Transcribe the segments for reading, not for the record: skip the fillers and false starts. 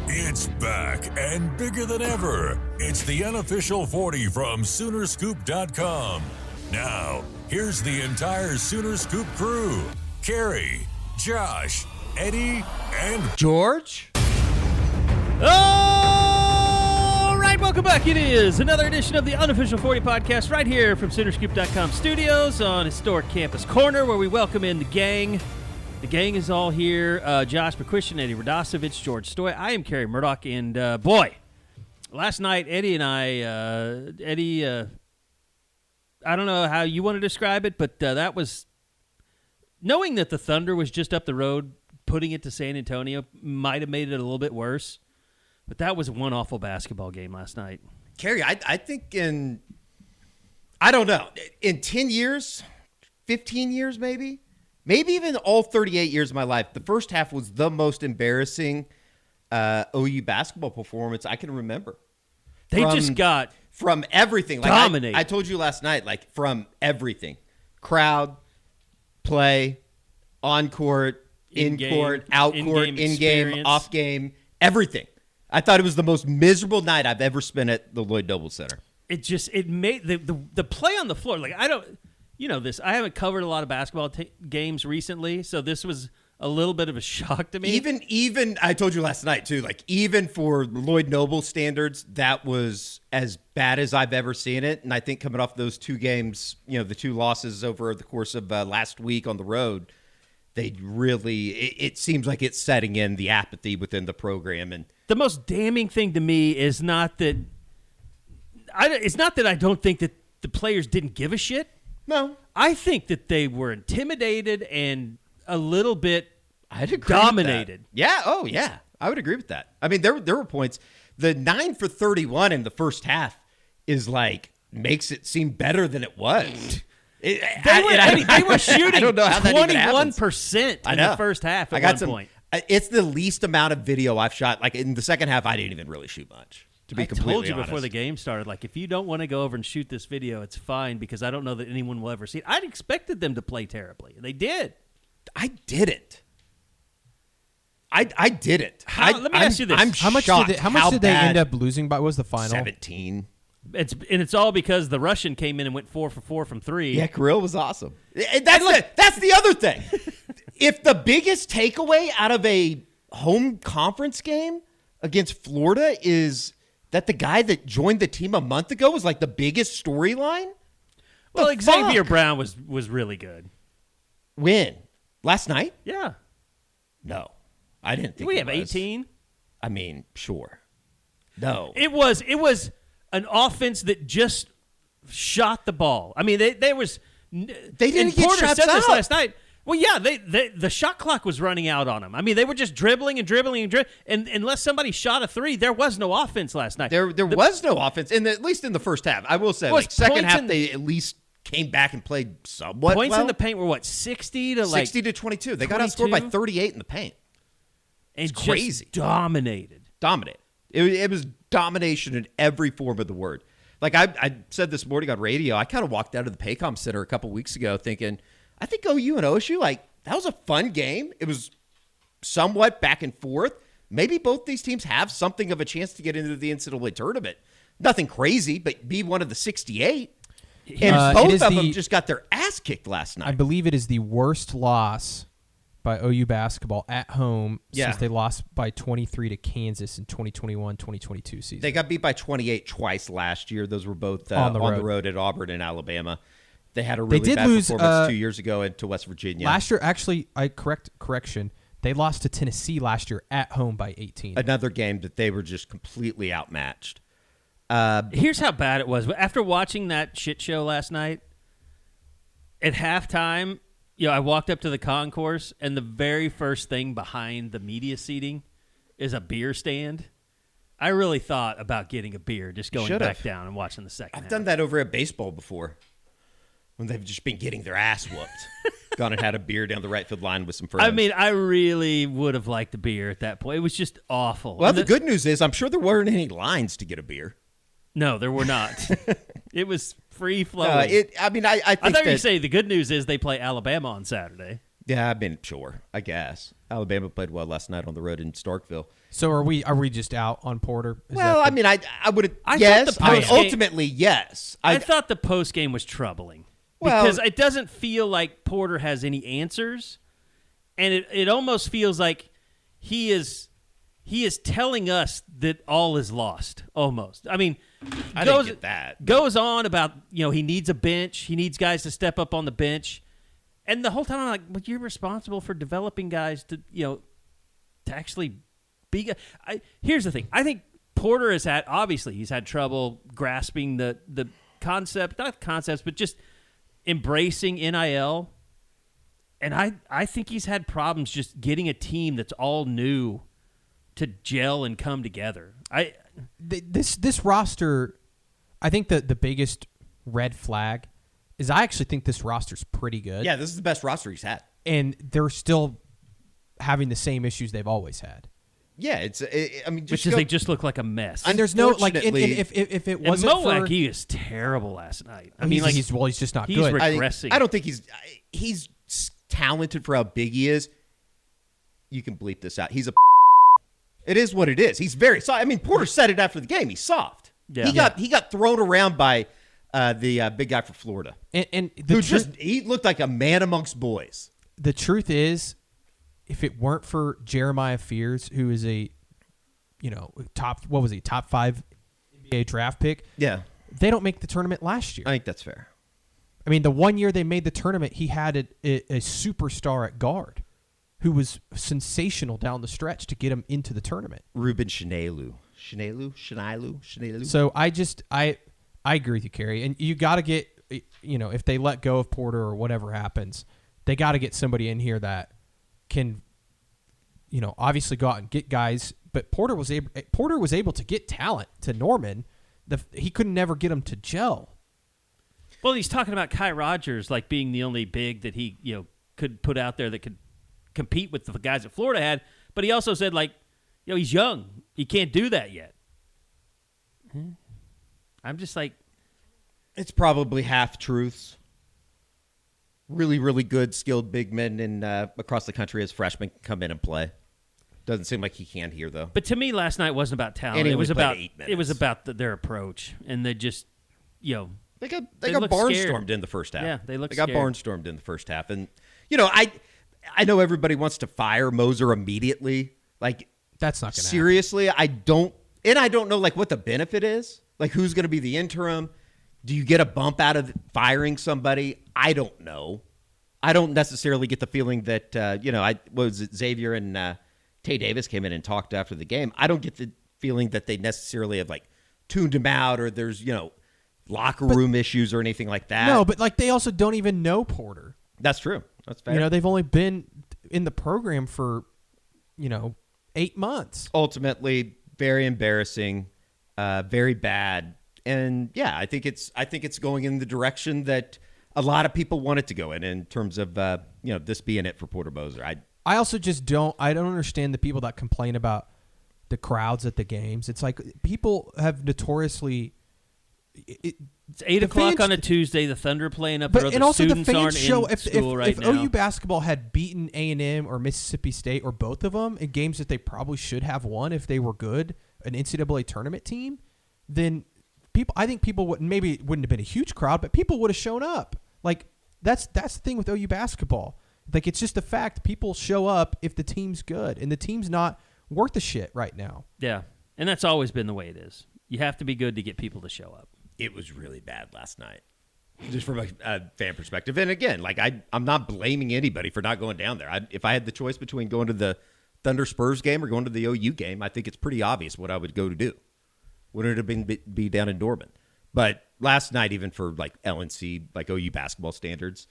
It's back and bigger than ever. It's the Unofficial 40 from Soonerscoop.com. Now, here's the entire Sooner Scoop crew. Carey, Josh, Eddie, and George. All right, welcome back. It is another edition of the Unofficial 40 podcast right here from Soonerscoop.com studios on historic Campus Corner, where we welcome in the gang. The gang is all here. Josh McCuistion, Eddie Radosevich, George Stoy. I am Carey Murdoch, and boy, last night Eddie and I, I don't know how you want to describe it, but that was, knowing that the Thunder was just up the road, putting it to San Antonio might have made it a little bit worse, but that was one awful basketball game last night. Carey, I think I don't know, in 10 years, 15 years maybe even all 38 years of my life, the first half was the most embarrassing OU basketball performance I can remember. They just got from everything. Dominated. I told you last night, from everything. Crowd, play, on court, in court, out court, in game, off game, everything. I thought it was the most miserable night I've ever spent at the Lloyd Noble Center. It made the play on the floor. I haven't covered a lot of basketball games recently, so this was a little bit of a shock to me. Even I told you last night too, even for Lloyd Noble standards, that was as bad as I've ever seen it. And I think coming off those two games, the two losses over the course of last week on the road, they really, it seems like it's setting in the apathy within the program. And the most damning thing to me is not that I don't think that the players didn't give a shit. No. I think that they were intimidated and a little bit dominated. Yeah. Oh, yeah. I would agree with that. I mean, there were points. The 9 for 31 in the first half is makes it seem better than it was. They were shooting 21% in the first half at one point. It's the least amount of video I've shot. In the second half, I didn't even really shoot much. I told you before the game started, if you don't want to go over and shoot this video, it's fine, because I don't know that anyone will ever see it. I'd expected them to play terribly, and they did. I didn't. I didn't. Let me ask you this. How much did they end up losing by? What was the final? 17. It's all because the Russian came in and went 4 for 4 from 3. Yeah, Kirill was awesome. That's the other thing. If the biggest takeaway out of a home conference game against Florida is that the guy that joined the team a month ago was the biggest storyline? Well, Xavier Brown was really good. When? Last night? Yeah. No. I didn't think Did we have 18? I mean, sure. No. It was an offense that just shot the ball. I mean, they didn't get shots said out. This last night. Well, yeah, the shot clock was running out on them. I mean, they were just dribbling, and unless somebody shot a three, there was no offense last night. There was no offense, at least in the first half. I will say, second half, they at least came back and played somewhat Points in the paint were 60 to 60 to 22. They got outscored by 38 in the paint. It's crazy. Just dominated. It was domination in every form of the word. I said this morning on radio, I kind of walked out of the Paycom Center a couple weeks ago thinking, I think OU and OSU, that was a fun game. It was somewhat back and forth. Maybe both these teams have something of a chance to get into the NCAA tournament. Nothing crazy, but be one of the 68. And both of them just got their ass kicked last night. I believe it is the worst loss by OU basketball at home since they lost by 23 to Kansas in 2021-2022 season. They got beat by 28 twice last year. Those were both on the road at Auburn and Alabama. They had a really bad performance 2 years ago to West Virginia. Last year, actually, correction. They lost to Tennessee last year at home by 18. Another game that they were just completely outmatched. Here's how bad it was. After watching that shit show last night, at halftime, I walked up to the concourse, and the very first thing behind the media seating is a beer stand. I really thought about getting a beer, just going back down and watching the second half. I've done that over at baseball before, when they've just been getting their ass whooped. Gone and had a beer down the right field line with some friends. I mean, I really would have liked a beer at that point. It was just awful. Well, the good news is I'm sure there weren't any lines to get a beer. No, there were not. It was free flowing. I think I thought you were saying the good news is they play Alabama on Saturday. Yeah, I've been sure. I guess Alabama played well last night on the road in Starkville. So are we just out on Porter? I would. Yes, ultimately yes. I thought the post game was troubling because it doesn't feel like Porter has any answers, and it almost feels like he is telling us that all is lost. Almost. I mean, I didn't get that. Goes on about he needs a bench. He needs guys to step up on the bench. And the whole time I'm like, well, you're responsible for developing guys to actually be. Here's the thing. I think Porter he's had trouble grasping the concept, not concepts, but just embracing NIL. And I think he's had problems just getting a team that's all new to gel and come together. This roster, I think the biggest red flag is I actually think this roster's pretty good. Yeah, this is the best roster he's had. And they're still having the same issues they've always had. Yeah, they just look like a mess. And there's no if it wasn't and he is terrible last night. I mean, he's just not he's good. Regressing. I don't think he's talented for how big he is. You can bleep this out. He's a. It is what it is. He's very soft. I mean, Porter said it after the game. He's soft. Yeah. He got thrown around by the big guy from Florida, he looked like a man amongst boys. The truth is, if it weren't for Jeremiah Fears, who is a top 5 NBA draft pick, they don't make the tournament last year. I think that's fair. I mean, the one year they made the tournament, he had a superstar at guard who was sensational down the stretch to get him into the tournament. Ruben Shinelu. So I agree with you, Carey. And you got to get, if they let go of Porter or whatever happens, they got to get somebody in here that can, obviously go out and get guys. But Porter was able to get talent to Norman. He could never get him to gel. Well, he's talking about Kai Rogers like being the only big that he could put out there that could compete with the guys that Florida had. But he also said he's young. He can't do that yet. I'm just like, it's probably half truths. Really, really good, skilled big men across the country as freshmen can come in and play. Doesn't seem like he can here though. But to me, last night wasn't about talent. It was about their approach, and they just they got barnstormed in the first half. Yeah, they got barnstormed in the first half, and I know everybody wants to fire Moser immediately. Like that's not going to seriously. I don't know what the benefit is. Like, who's going to be the interim? Do you get a bump out of firing somebody? I don't know. I don't necessarily get the feeling that, Xavier and Tay Davis came in and talked after the game. I don't get the feeling that they necessarily have, tuned him out or there's, locker room issues or anything like that. No, but, they also don't even know Porter. That's true. That's fair. They've only been in the program for, 8 months. Ultimately, very embarrassing. Very bad, and I think it's going in the direction that a lot of people want it to go in terms of this being it for Porter Moser. I also just don't understand the people that complain about the crowds at the games. It's like people have notoriously. It's 8 o'clock on a Tuesday. The Thunder playing up there. And also the fans aren't show in school right now. If OU basketball had beaten A&M or Mississippi State or both of them in games that they probably should have won if they were good, an NCAA tournament team, then I think people wouldn't have been a huge crowd, but people would have shown up. That's the thing with OU basketball. It's just the fact people show up if the team's good, and the team's not worth a shit right now. Yeah, and that's always been the way it is. You have to be good to get people to show up. It was really bad last night, just from a fan perspective. And again, I'm not blaming anybody for not going down there. If I had the choice between going to the Thunder Spurs game or going to the OU game, I think it's pretty obvious what I would go to do. Would it have been be down in Norman? But last night, even for LNC, OU basketball standards,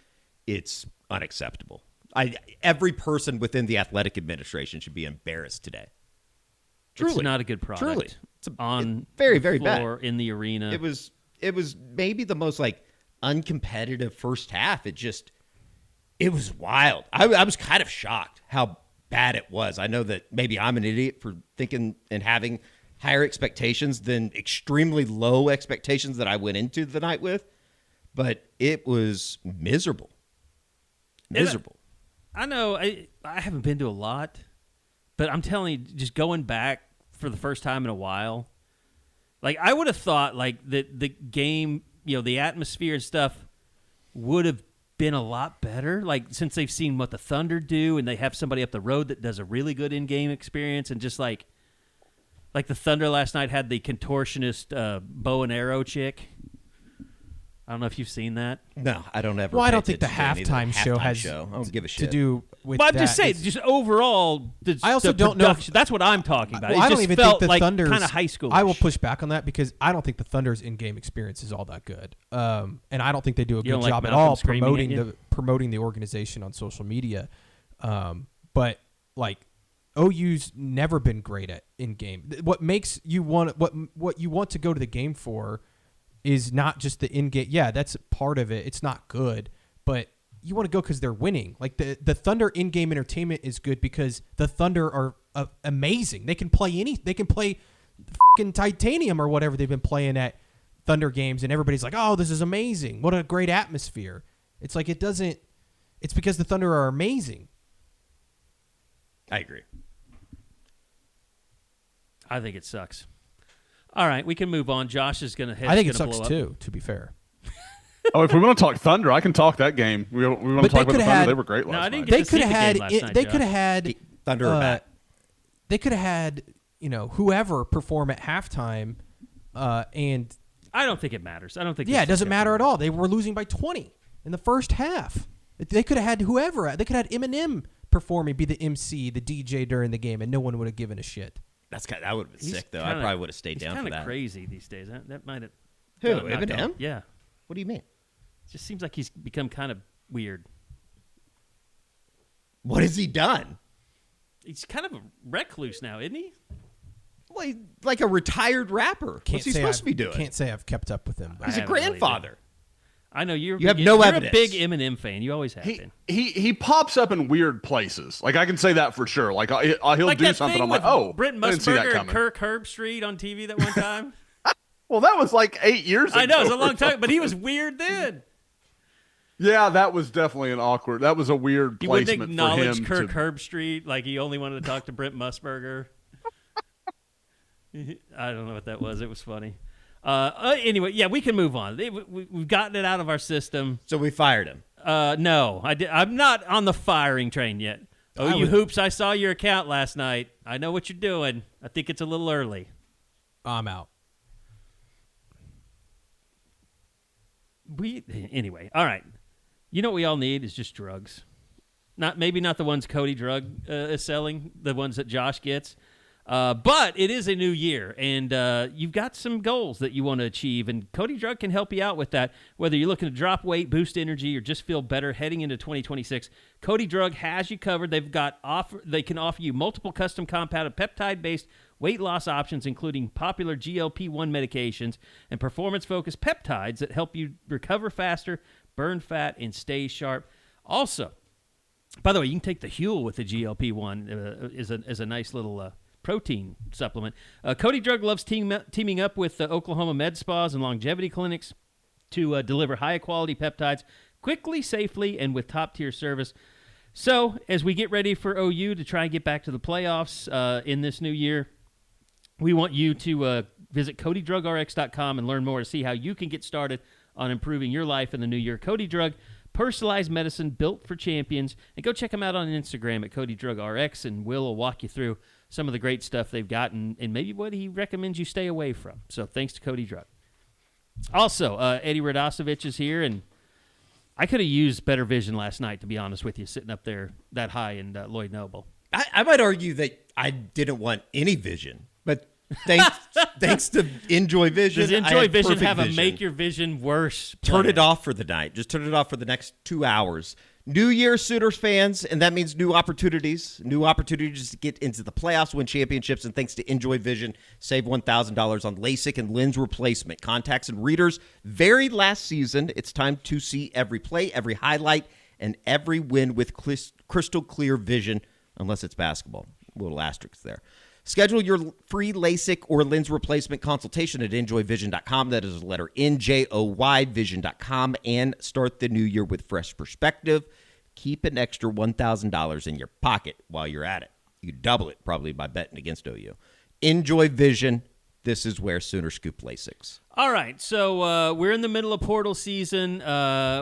it's unacceptable. Every person within the athletic administration should be embarrassed today. Truly, it's not a good product. Truly, on very, very floor, bad in the arena. It was maybe the most uncompetitive first half. It was wild. I was kind of shocked how bad it was. I know that maybe I'm an idiot for thinking and having higher expectations than extremely low expectations that I went into the night with. but it was miserable. Miserable. I know I haven't been to a lot, but I'm telling you, just going back for the first time in a while, like I would have thought like the game, the atmosphere and stuff would have been a lot better. Like since they've seen what the Thunder do, and they have somebody up the road that does a really good in-game experience, and just like the Thunder last night had the contortionist bow and arrow chick. I don't know if you've seen that. No, I don't ever. Well, I don't think the halftime show has I don't give a to shit. do with But I'm that. just saying, It's- just overall, I also the don't know if- production- that's what I'm talking about. Well, It I don't just even felt think the like Thunder's kind of high school. I will push back on that because I don't think the Thunder's in-game experience is all that good, and I don't think they do a good don't like job at Malcolm all screaming at you? promoting the organization on social media. But like OU's never been great at in-game. What makes you want what you want to go to the game for is not just the in-game. Yeah, that's part of it. It's not good, but you want to go because they're winning. Like the Thunder in-game entertainment is good because the Thunder are amazing. They can play They can play fucking Titanium or whatever they've been playing at Thunder games, and everybody's like, "Oh, this is amazing! What a great atmosphere!" It's like it doesn't. It's because the Thunder are amazing. I agree. I think it sucks. All right, we can move on. Josh is going to head. I think it sucks too. To be fair. Oh, if we want to talk Thunder, I can talk that game. We want to But talk they about the could've Thunder. had- They were great No, I last didn't night. get They to see could the have game had. last night, They Josh. could have had. Thunder are back. They could have had whoever perform at halftime, and I don't think it matters. I don't think. it doesn't matter at all. They were losing by 20 in the first half. They could have had whoever. They could have had Eminem performing, be the MC, the DJ during the game, and no one would have given a shit. That would have been He's sick, though. kinda- I probably would have stayed he's down for kinda that. crazy these days. That might have. Who, got knocked Eminem? out. Yeah, What do you mean? it just seems like he's become kind of weird. What has he done? He's kind of a recluse now, isn't he? Like a retired rapper. What's he supposed to be doing? Can't say I've kept up with him. But He's a haven't really grandfather. I know you're. You have big- no you're evidence. a big Eminem fan. You always have been. He pops up in weird places. Like I can say that for sure. Like he'll Like do that something. thing I'm like, with oh, Brent I didn't see that Musburger and coming. Kirk Herbstreit on TV that one time. Well, that was like 8 years ago. I know it was a long or time, something. but he was weird then. Yeah, that was definitely that was a weird He wouldn't placement for acknowledge him. Kirk to, Herbstreit, like he only wanted to talk to Brent Musburger. I don't know what that was. It was funny. Anyway, yeah, we can move on. We've gotten it out of our system. So we fired him. No, I'm not on the firing train yet. Oh, you hoops! I saw your account last night. I know what you're doing. I think it's a little early. I'm out. Anyway, all right. You know what we all need is just drugs. Maybe not the ones Cody Drug is selling, the ones that Josh gets. But it is a new year, and you've got some goals that you want to achieve, and Cody Drug can help you out with that. Whether you're looking to drop weight, boost energy, or just feel better heading into 2026, Cody Drug has you covered. They can offer you multiple custom compounded peptide-based weight loss options, including popular GLP-1 medications and performance-focused peptides that help you recover faster, burn fat, and stay sharp. Also, by the way, you can take the Huel with the GLP-1 is a nice little protein supplement. Cody Drug loves teaming up with Oklahoma med spas and longevity clinics to deliver high-quality peptides quickly, safely, and with top-tier service. So, as we get ready for OU to try and get back to the playoffs in this new year, we want you to visit CodyDrugRx.com and learn more to see how you can get started on improving your life in the new year. Cody Drug, personalized medicine built for champions. And go check them out on Instagram at CodyDrugRx, and Will will walk you through some of the great stuff they've got and maybe what he recommends you stay away from. So thanks to Cody Drug. Also, Eddie Radosevich is here, and I could have used better vision last night, to be honest with you, sitting up there that high in Lloyd Noble. I might argue that I didn't want any vision, but thanks to Enjoy Vision, Does I Enjoy had Vision perfect have a vision. make your vision worse Turn plan? it off for the night. Just turn it off for the next 2 hours. New Year, Sooners fans, and that means new opportunities to get into the playoffs, win championships, and thanks to Enjoy Vision, save $1,000 on LASIK and lens replacement. Contacts and readers varied last season. It's time to see every play, every highlight, and every win with crystal clear vision, unless it's basketball. A little asterisk there. Schedule your free LASIK or lens replacement consultation at enjoyvision.com. That is the letter NJOY vision.com, and start the new year with fresh perspective. Keep an extra $1,000 in your pocket while you're at it. You double it probably by betting against OU. Enjoy Vision. This is where Sooner Scoop LASIKs. All right, so we're in the middle of portal season.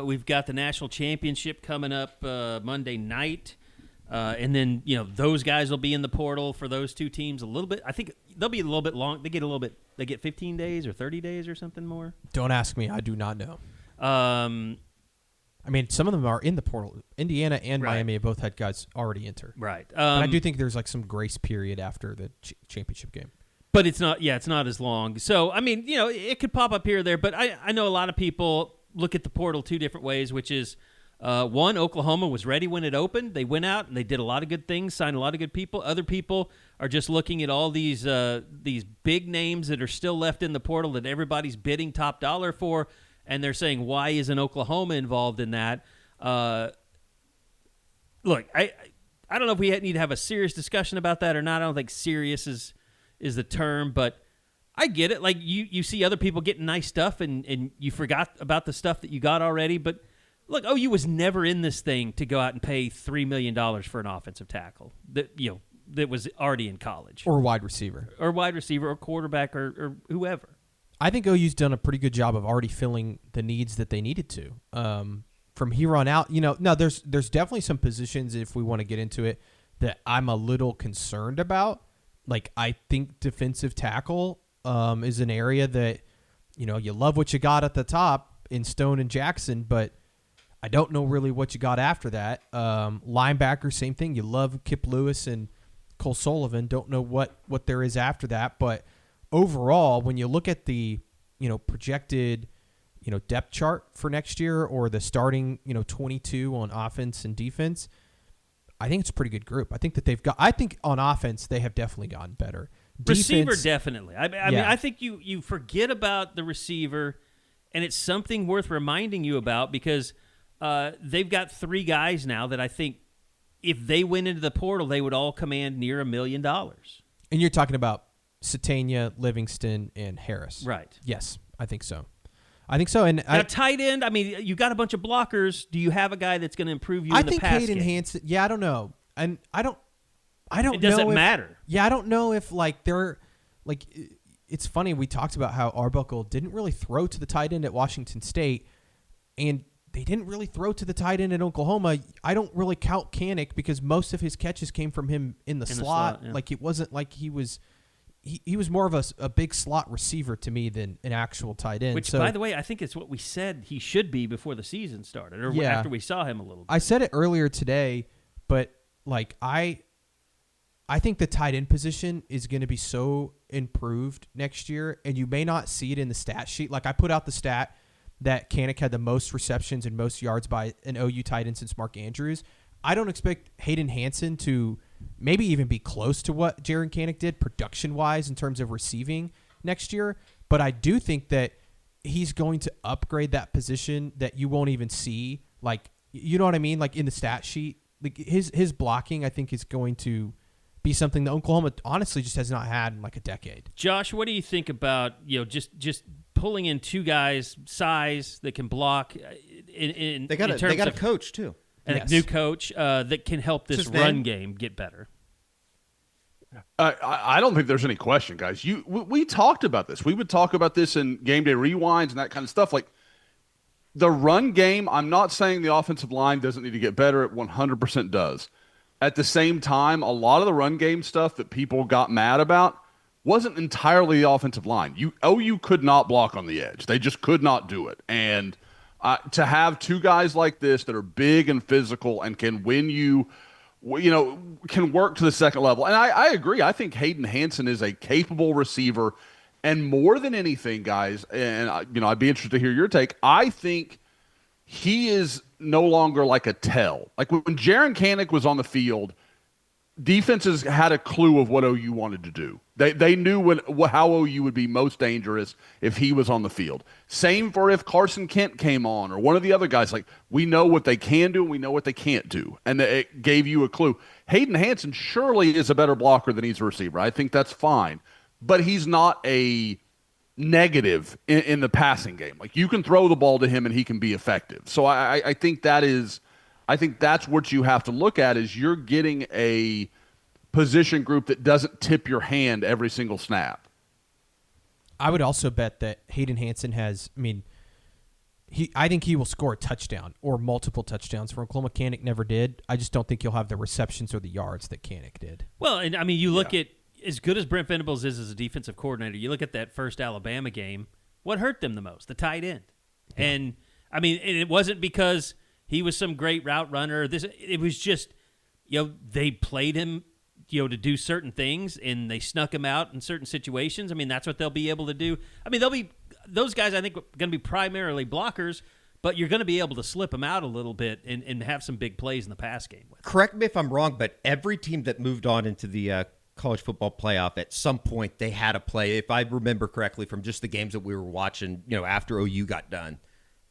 We've got the national championship coming up Monday night. And then, those guys will be in the portal for those two teams a little bit. I think they'll be a little bit long. They get 15 days or 30 days or something more. Don't ask me. I do not know. Some of them are in the portal. Indiana and Right. Miami have both had guys already enter. Right. But I do think there's some grace period after the championship game. But it's not as long. So, it could pop up here or there. But I know a lot of people look at the portal two different ways, which is, one, Oklahoma was ready when it opened. They went out and they did a lot of good things, signed a lot of good people. Other people are just looking at all these big names that are still left in the portal that everybody's bidding top dollar for, and they're saying, why isn't Oklahoma involved in that? Look, I don't know if we need to have a serious discussion about that or not. I don't think serious is the term, but I get it. Like, you see other people getting nice stuff, and you forgot about the stuff that you got already, but look, OU was never in this thing to go out and pay $3 million for an offensive tackle that was already in college. Or wide receiver. Or quarterback or whoever. I think OU's done a pretty good job of already filling the needs that they needed to. From here on out, no, there's definitely some positions, if we want to get into it, that I'm a little concerned about. Like, I think defensive tackle is an area that, you love what you got at the top in Stone and Jackson, but I don't know really what you got after that. Linebacker, same thing. You love Kip Lewis and Cole Sullivan. Don't know what there is after that. But overall, when you look at the projected depth chart for next year, or the starting 22 on offense and defense, I think it's a pretty good group. I think on offense they have definitely gotten better. Receiver, Defense, definitely. I mean, I think you forget about the receiver, and it's something worth reminding you about because they've got three guys now that I think if they went into the portal, they would all command near $1 million. And you're talking about Satania, Livingston, and Harris. Right. Yes, I think so. And now, tight end, you got a bunch of blockers. Do you have a guy that's going to improve you in the pass game? I think Hayden Hansen, I don't know. And I don't know. It doesn't matter. Yeah, I don't know if they're it's funny, we talked about how Arbuckle didn't really throw to the tight end at Washington State, and they didn't really throw to the tight end at Oklahoma. I don't really count Kanik because most of his catches came from him in the slot. Yeah. Like, it wasn't like he was more of a big slot receiver to me than an actual tight end. Which, by the way, I think it's what we said he should be before the season started, or after we saw him a little bit. I said it earlier today, but I think the tight end position is going to be so improved next year, and you may not see it in the stat sheet. Like, I put out the stat that Kanik had the most receptions and most yards by an OU tight end since Mark Andrews. I don't expect Hayden Hansen to maybe even be close to what Jaron Kanik did production-wise in terms of receiving next year, but I do think that he's going to upgrade that position that you won't even see. Like, you know what I mean? Like, in the stat sheet, like his blocking, I think, is going to be something that Oklahoma honestly just has not had in like a decade. Josh, what do you think about just pulling in two guys size that can block? They got a coach too, and a new coach that can help this run game get better. I don't think there's any question, guys. We talked about this. We would talk about this in game day rewinds and that kind of stuff. Like, the run game, I'm not saying the offensive line doesn't need to get better. It 100% does. At the same time, a lot of the run game stuff that people got mad about wasn't entirely the offensive line. OU could not block on the edge. They just could not do it. And to have two guys like this that are big and physical and can win you, can work to the second level. And I agree. I think Hayden Hansen is a capable receiver. And more than anything, guys, and I'd be interested to hear your take, I think he is no longer like a tell. Like, when Jaron Kanik was on the field, defenses had a clue of what OU wanted to do. They knew how OU would be most dangerous if he was on the field. Same for if Carson Kent came on or one of the other guys. Like, we know what they can do and we know what they can't do. And it gave you a clue. Hayden Hansen surely is a better blocker than he's a receiver. I think that's fine. But he's not a negative in the passing game. Like, you can throw the ball to him and he can be effective. So I think that's what you have to look at is you're getting a position group that doesn't tip your hand every single snap. I would also bet that Hayden Hansen I think he will score a touchdown or multiple touchdowns. For Oklahoma, Kanik never did. I just don't think he'll have the receptions or the yards that Kanik did. Well, and I mean, you look at as good as Brent Venables is as a defensive coordinator, you look at that first Alabama game, what hurt them the most? The tight end. Yeah. And I mean, it wasn't because he was some great route runner. It was just, they played him, to do certain things, and they snuck him out in certain situations. I mean, that's what they'll be able to do. I mean, those guys, I think, are going to be primarily blockers, but you're going to be able to slip them out a little bit and have some big plays in the pass game. Correct me if I'm wrong, but every team that moved on into the college football playoff, at some point they had a play. If I remember correctly from just the games that we were watching, after OU got done,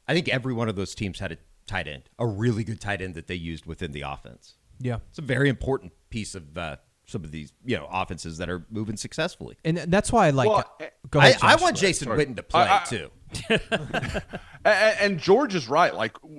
I think every one of those teams had a tight end, a really good tight end that they used within the offense. Yeah. It's a very important piece of some of these, offenses that are moving successfully. And that's why go ahead, I want Jason Witten to play too. And George is right.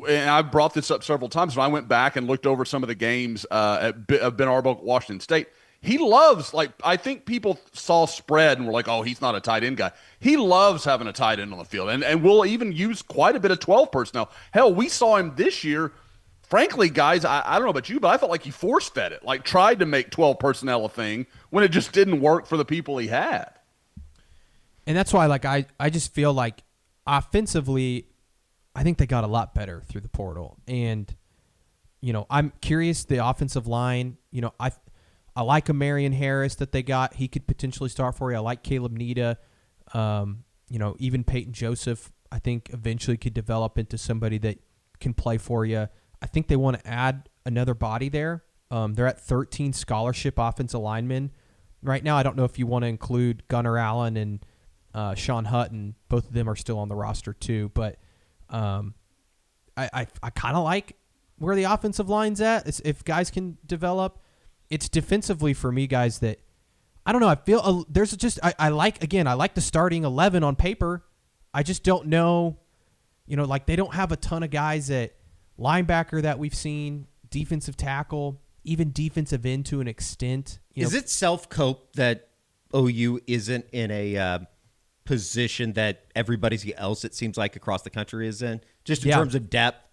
And I brought this up several times when I went back and looked over some of the games of Ben Arbuckle, Washington State. He loves, I think people saw spread and were like, oh, he's not a tight end guy. He loves having a tight end on the field. And we'll even use quite a bit of 12 personnel. Hell, we saw him this year. Frankly, guys, I don't know about you, but I felt like he force-fed it, tried to make 12 personnel a thing when it just didn't work for the people he had. And that's why, I just feel like offensively, I think they got a lot better through the portal. And, I'm curious, the offensive line, I like a Marion Harris that they got. He could potentially start for you. I like Caleb Nita. Even Peyton Joseph, I think eventually could develop into somebody that can play for you. I think they want to add another body there. They're at 13 scholarship offensive linemen right now. I don't know if you want to include Gunnar Allen and Sean Hutton. Both of them are still on the roster too. But I kind of like where the offensive line's at. If guys can develop, it's defensively for me, guys, that I don't know. I feel there's just I like the starting 11 on paper. I just don't know. They don't have a ton of guys at linebacker that we've seen, defensive tackle, even defensive end to an extent. Is it self-cope that OU isn't in a position that everybody else, it seems like, across the country is in, just in terms of depth?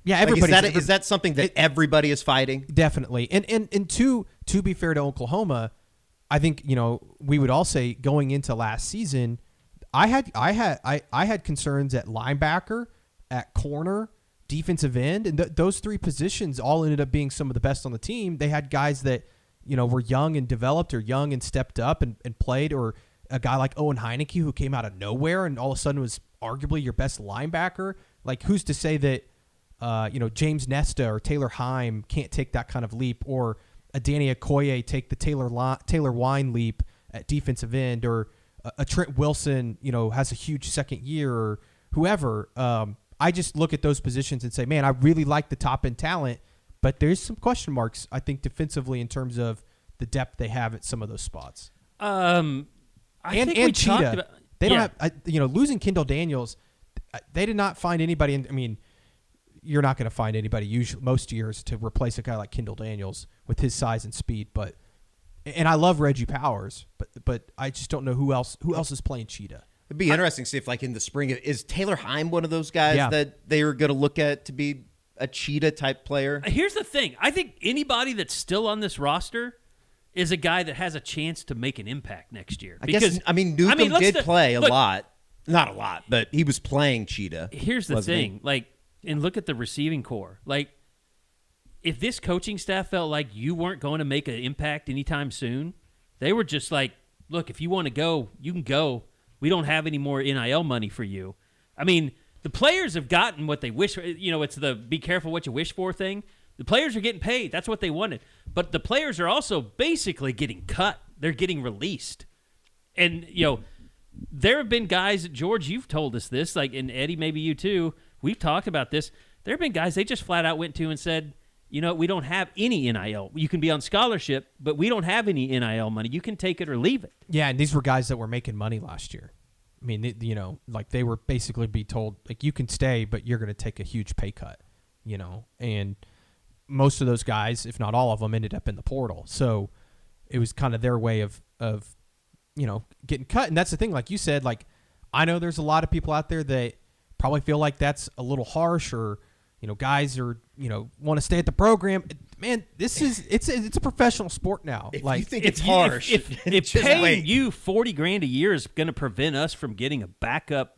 Yeah, everybody. Is that something that everybody is fighting? Definitely. And to be fair to Oklahoma, I think we would all say going into last season, I had concerns at linebacker, at corner, defensive end, and those three positions all ended up being some of the best on the team. They had guys that were young and developed, or young and stepped up and played, or a guy like Owen Heineke who came out of nowhere and all of a sudden was arguably your best linebacker. Who's to say that James Nesta or Taylor Heim can't take that kind of leap, or a Danny Okoye take the Taylor Wine leap at defensive end, or a Trent Wilson has a huge second year, or whoever. I just look at those positions and say, man, I really like the top end talent, but there's some question marks, I think, defensively in terms of the depth they have at some of those spots. I think we Cheetah, talked about, they don't have, losing Kendall Daniels, they did not find anybody. You're not going to find anybody usually most years to replace a guy like Kendall Daniels with his size and speed. And I love Reggie Powers, but I just don't know who else is playing Cheetah. It'd be interesting to see if, in the spring, is Taylor Heim one of those guys that they were going to look at to be a Cheetah-type player? Here's the thing. I think anybody that's still on this roster is a guy that has a chance to make an impact next year. Newcomb did play a lot. Not a lot, but he was playing Cheetah. Here's the thing. And look at the receiving core. If this coaching staff felt like you weren't going to make an impact anytime soon, they were just like, look, if you want to go, you can go. We don't have any more NIL money for you. The players have gotten what they wish for. It's the be careful what you wish for thing. The players are getting paid. That's what they wanted. But the players are also basically getting cut They're getting released. And, there have been guys, George, you've told us this, like, and Eddie, maybe you too, we've talked about this. There have been guys they just flat out went to and said, we don't have any NIL. You can be on scholarship, but we don't have any NIL money. You can take it or leave it. Yeah, and these were guys that were making money last year. I mean, like they were basically be told, like, you can stay, but you're going to take a huge pay cut, and most of those guys, if not all of them, ended up in the portal. So it was kind of their way of getting cut. And that's the thing, like you said, like, I know there's a lot of people out there that probably feel like that's a little harsh, or, guys are, want to stay at the program. Man, it's a professional sport now. If like, you think it's harsh, if paying you $40,000 a year is going to prevent us from getting a backup,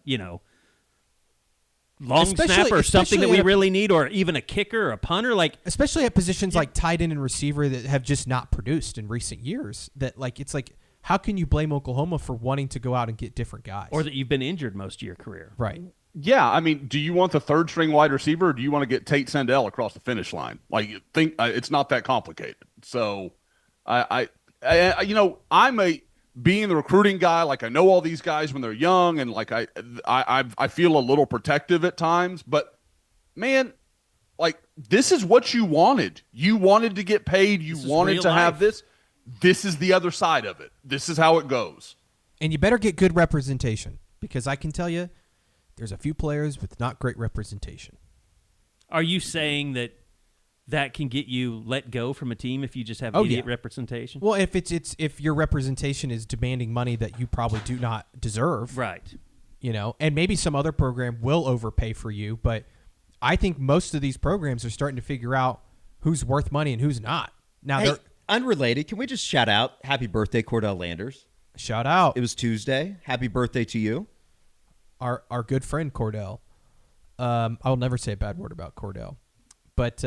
long snapper or something that we really need, or even a kicker or a punter, like especially at positions like tight end and receiver that have just not produced in recent years, that like it's like, how can you blame Oklahoma for wanting to go out and get different guys, or that you've been injured most of your career? Right. Yeah, I mean, do you want the third string wide receiver, or do you want to get Tate Sandell across the finish line? Like, it's not that complicated. So, I'm being the recruiting guy. Like, I know all these guys when they're young, and like I feel a little protective at times. But man, like, this is what you wanted. You wanted to get paid. You wanted to have this. This is the other side of it. This is how it goes. And you better get good representation, because I can tell you, there's a few players with not great representation. Are you saying that can get you let go from a team if you just have idiot representation? Well, if your representation is demanding money that you probably do not deserve, right? And maybe some other program will overpay for you, but I think most of these programs are starting to figure out who's worth money and who's not. Now, hey, unrelated, can we just shout out happy birthday, Cordell Landers? Shout out. It was Tuesday. Happy birthday to you. Our good friend Cordell. I'll never say a bad word about Cordell, but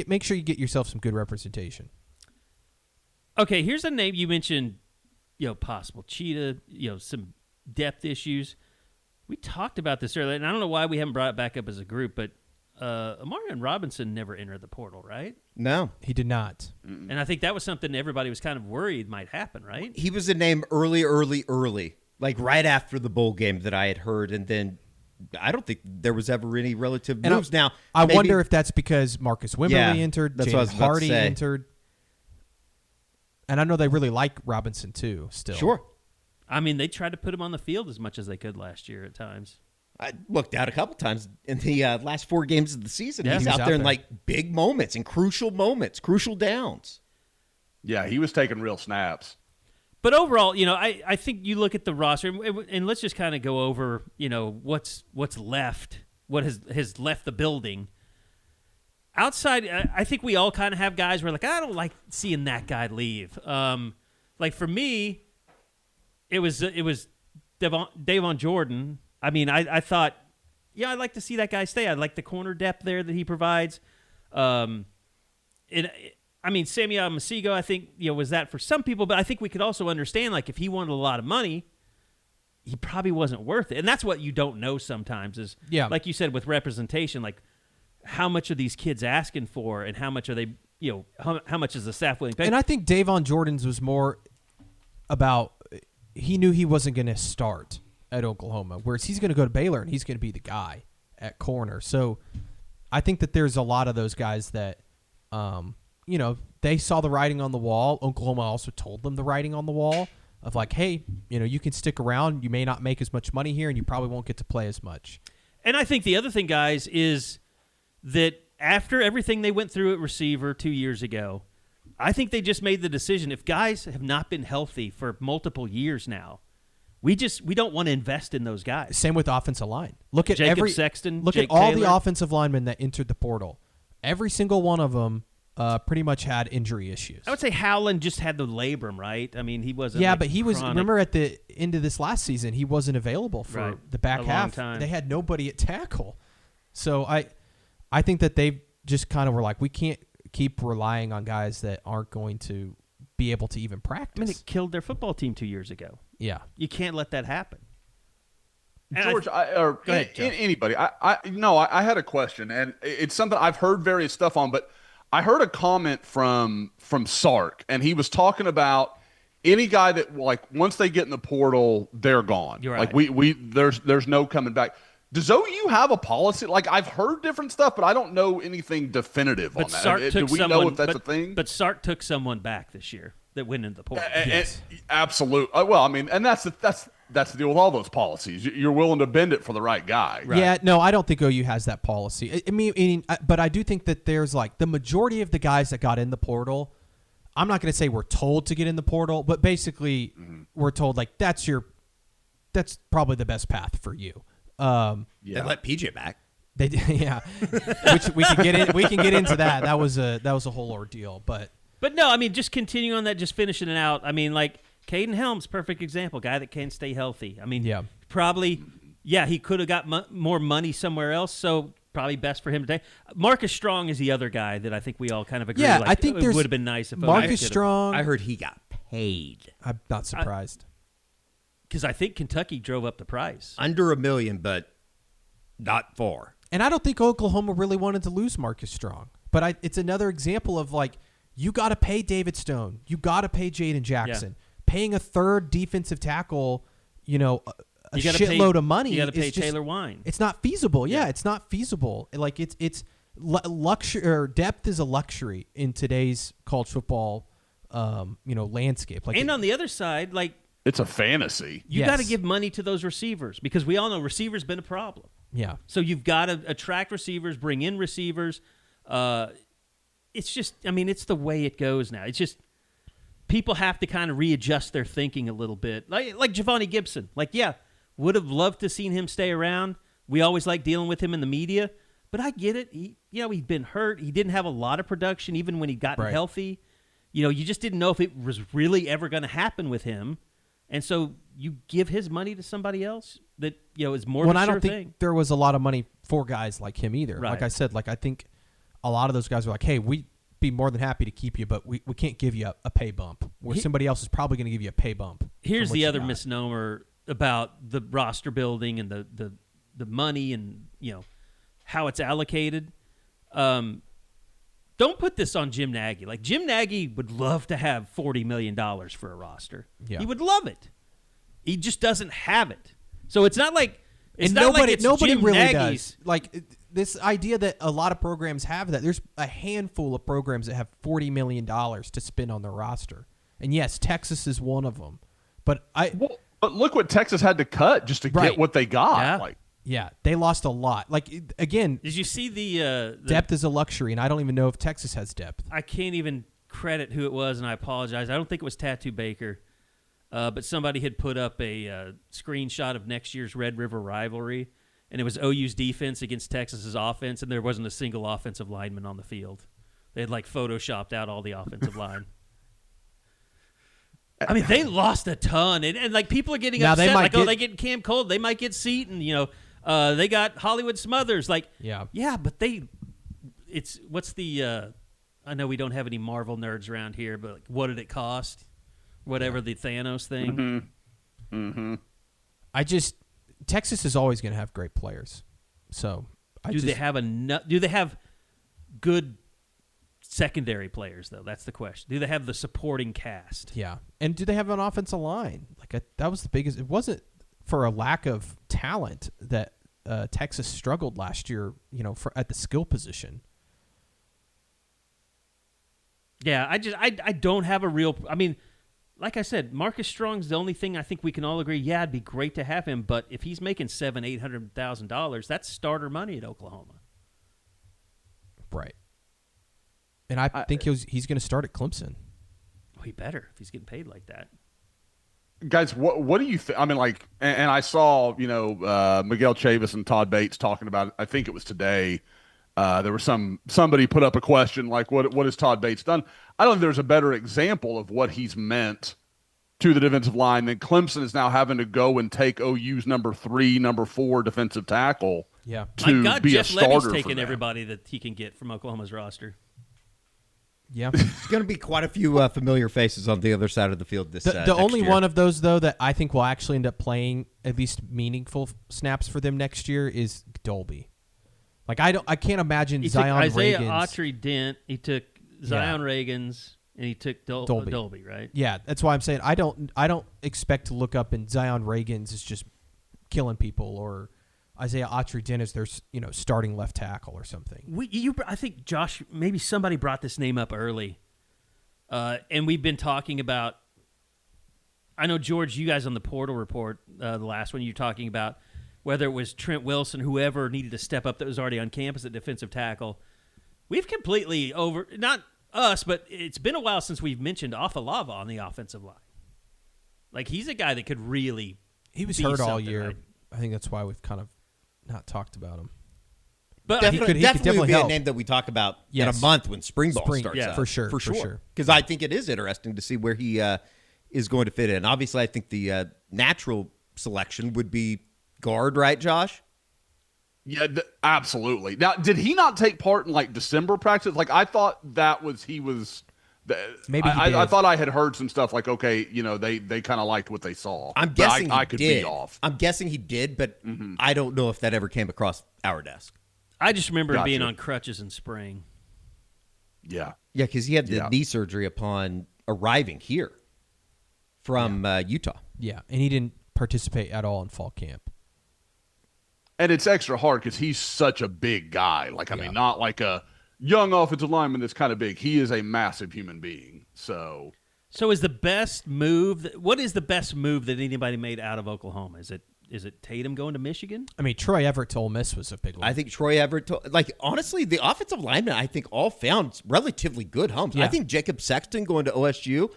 make sure you get yourself some good representation. Okay, here's a name you mentioned. Possible cheetah. Some depth issues. We talked about this earlier, and I don't know why we haven't brought it back up as a group, but Amarian Robinson never entered the portal, right? No, he did not. And I think that was something everybody was kind of worried might happen, right? He was a name early. Like right after the bowl game that I had heard, and then I don't think there was ever any relative moves. Now, I wonder if that's because Marcus Wimberly entered, that's James what I was about Hardy to say. entered, and I know they really like Robinson too. Still, sure. I mean, they tried to put him on the field as much as they could last year at times. I looked out a couple times in the last 4 games of the season. Yeah, he's out there in like big moments and crucial downs. Yeah, he was taking real snaps. But overall, I think you look at the roster, and let's just kind of go over, what's left, what has left the building. Outside, I think we all kind of have guys where like, I don't like seeing that guy leave. Like for me, it was Davon Jordan. I mean, I thought, I'd like to see that guy stay. I like the corner depth there that he provides. Samuel Masigo, I think, was that for some people, but I think we could also understand, like, if he wanted a lot of money, he probably wasn't worth it. And that's what you don't know sometimes is, like you said, with representation, like, how much are these kids asking for and how much are they, how much is the staff willing to pay? And I think Davon Jordan's was more about, he knew he wasn't going to start at Oklahoma, whereas he's going to go to Baylor and he's going to be the guy at corner. So I think that there's a lot of those guys that, they saw the writing on the wall. Oklahoma also told them the writing on the wall of like, hey, you can stick around. You may not make as much money here, and you probably won't get to play as much. And I think the other thing, guys, is that after everything they went through at receiver 2 years ago, I think they just made the decision, if guys have not been healthy for multiple years now, we don't want to invest in those guys. Same with offensive line. Look at Jacob Sexton, Look Jake at all Taylor. the offensive linemen that entered the portal. Every single one of them pretty much had injury issues. I would say Howland just had the labrum, right? I mean, he wasn't. Yeah, like but he was. chronic. Remember at the end of this last season, he wasn't available for the back A half. long time. They had nobody at tackle, so I think that they just kind of were like, we can't keep relying on guys that aren't going to be able to even practice. I mean, it killed their football team 2 years ago. Yeah, You can't let that happen. And George, go ahead, Joe. anybody. I had a question, and it's something I've heard various stuff on, but I heard a comment from Sark, and he was talking about any guy that, like, once they get in the portal, they're gone. You're like right. there's no coming back. Does OU have a policy? Like, I've heard different stuff, but I don't know anything definitive on that. Sark Do we know if that's a thing? But Sark took someone back this year that went into the portal. Yes. Absolutely. Well, I mean, and that's the deal with all those policies. You're willing to bend it for the right guy. Right. Yeah, no, I don't think OU has that policy. But I do think that there's like the majority of the guys that got in the portal. I'm not going to say we're told to get in the portal, but basically we're told like that's probably the best path for you. They let PJ back. They yeah, which we can get in. We can get into that. That was a whole ordeal, but no, I mean, just continuing on that, just finishing it out. I mean, like Caden Helms, perfect example, guy that can stay healthy. I mean, probably, he could have got more money somewhere else, so probably best for him today. Marcus Strong is the other guy that I think we all kind of agree. I think it would have been nice if Marcus Strong. I heard he got paid I'm not surprised. because I think Kentucky drove up the price. under $1 million, but not 4. And I don't think Oklahoma really wanted to lose Marcus Strong. But it's another example of like, you got to pay David Stone. You got to pay Jaden Jackson. Paying a third defensive tackle, a shitload of money. You got to pay is just, Taylor Wine. It's not feasible. Yeah, it's not feasible. Like it's luxury, or depth is a luxury in today's college football, landscape. Like, And on the other side, like, It's a fantasy. you got to give money to those receivers because we all know receivers been a problem. Yeah. So you've got to attract receivers, bring in receivers. It's just, I mean, it's the way it goes now. It's just people have to kind of readjust their thinking a little bit. Like Giovanni Gibson. Like, would have loved to seen him stay around. We always like dealing with him in the media, but I get it. He'd been hurt. He didn't have a lot of production even when he'd gotten healthy. You just didn't know if it was really ever going to happen with him. And so you give his money to somebody else that, is more of a sure I don't thing. think there was a lot of money for guys like him either. Right. Like I said, I think a lot of those guys were like, hey, we'd be more than happy to keep you, but we can't give you a pay bump, where somebody else is probably going to give you a pay bump. Here's the other misnomer about the roster building and the money and, how it's allocated. Don't put this on Jim Nagy. Like, Jim Nagy would love to have $40 million for a roster. Yeah. He would love it. He just doesn't have it. So it's not like it's and not like it's nobody Jim really Nagy's. does. Like, this idea that a lot of programs have that. There's a handful of programs that have $40 million to spend on their roster. And yes, Texas is one of them. But But look what Texas had to cut just to get what they got. Yeah. they lost a lot. Like, again, Did you see the depth is a luxury, and I don't even know if Texas has depth. I can't even credit who it was, and I apologize. I don't think it was Tattoo Baker, but somebody had put up a screenshot of next year's Red River rivalry, and it was OU's defense against Texas's offense, and there wasn't a single offensive lineman on the field. They had, photoshopped out all the offensive line. I mean, they lost a ton, and people are getting Now, upset. They get Cam Cole. They might get Seton, they got Hollywood Smothers. But what's the I know we don't have any Marvel nerds around here, but what did it cost? Whatever the Thanos thing. Mm-hmm. Texas is always going to have great players. So Do they have good secondary players, though? That's the question. Do they have the supporting cast? Yeah. And do they have an offensive line? That was the biggest. It wasn't for a lack of talent that Texas struggled last year, at the skill position. Yeah, I don't have a real. I mean, like I said, Marcus Strong's the only thing I think we can all agree. Yeah, it'd be great to have him, but if he's making $700,000-$800,000, that's starter money at Oklahoma. Right. And I think he's going to start at Clemson. Oh, he better if he's getting paid like that. Guys, what do you think? I mean, and I saw, Miguel Chavis and Todd Bates talking about it. I think it was today. There was somebody put up a question like, what has Todd Bates done? I don't think there's a better example of what he's meant to the defensive line than Clemson is now having to go and take OU's number 3, number 4 defensive tackle. Yeah. To My God, be Jeff a starter Levy's for taking them. everybody that he can get from Oklahoma's roster. Yeah. There's going to be quite a few familiar faces on the other side of the field this The next only year. one of those, though, that I think will actually end up playing at least meaningful snaps for them next year is Dolby. Like I can't imagine He Zion took Isaiah Reagan's. Autry-Dent. He took Zion Reagan's, and he took Dolby, right? Yeah, that's why I'm saying I don't expect to look up and Zion Reagan's is just killing people, or Isaiah Autry-Dent is their starting left tackle or something. I think Josh, maybe somebody brought this name up early, and we've been talking about. I know George, you guys on the Portal Report, the last one, you're talking about whether it was Trent Wilson, whoever needed to step up that was already on campus at defensive tackle. We've completely not us, but it's been a while since we've mentioned Afalava on the offensive line. Like, he's a guy that could really. He was be hurt all something, year. right? I think that's why we've kind of not talked about him. But Definitely would be help. a name that we talk about Yes. in a month when spring ball starts yeah, up. for sure. Because I think it is interesting to see where he is going to fit in. Obviously, I think the natural selection would be guard, right, Josh? Yeah, absolutely. Now, did he not take part in like December practice? Like, I thought he was. Maybe he did. I thought I had heard some stuff like, okay, they kind of liked what they saw. I'm guessing I he could did. be off. I'm guessing he did, but I don't know if that ever came across our desk. I just remember him being Gotcha. on crutches in spring. Yeah. Yeah, because he had the knee surgery upon arriving here from Utah. Yeah, and he didn't participate at all in fall camp. And it's extra hard because he's such a big guy. Like, I mean, not like a young offensive lineman that's kind of big. He is a massive human being. So is the best move? What is the best move that anybody made out of Oklahoma? Is it Tatum going to Michigan? I mean, Troy Everett to Ole Miss was a big one. I think Troy Everett, honestly, the offensive linemen, I think all found relatively good homes. Yeah. I think Jacob Sexton going to OSU,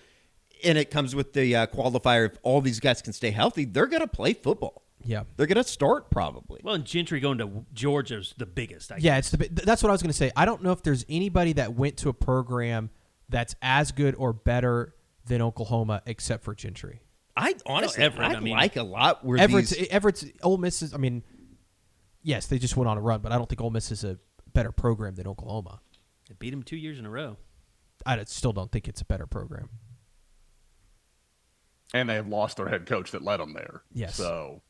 and it comes with the qualifier, if all these guys can stay healthy, they're going to play football. Yeah. They're going to start probably. Well, and Gentry going to Georgia is the biggest. I Yeah, guess. that's what I was going to say. I don't know if there's anybody that went to a program that's as good or better than Oklahoma except for Gentry. I honestly, Everett, I I mean, like a lot where Everett's Ole Miss is. I mean, yes, they just went on a run, but I don't think Ole Miss is a better program than Oklahoma. They beat him 2 years in a row. I still don't think it's a better program. and they have lost their head coach that led them there. Yes. So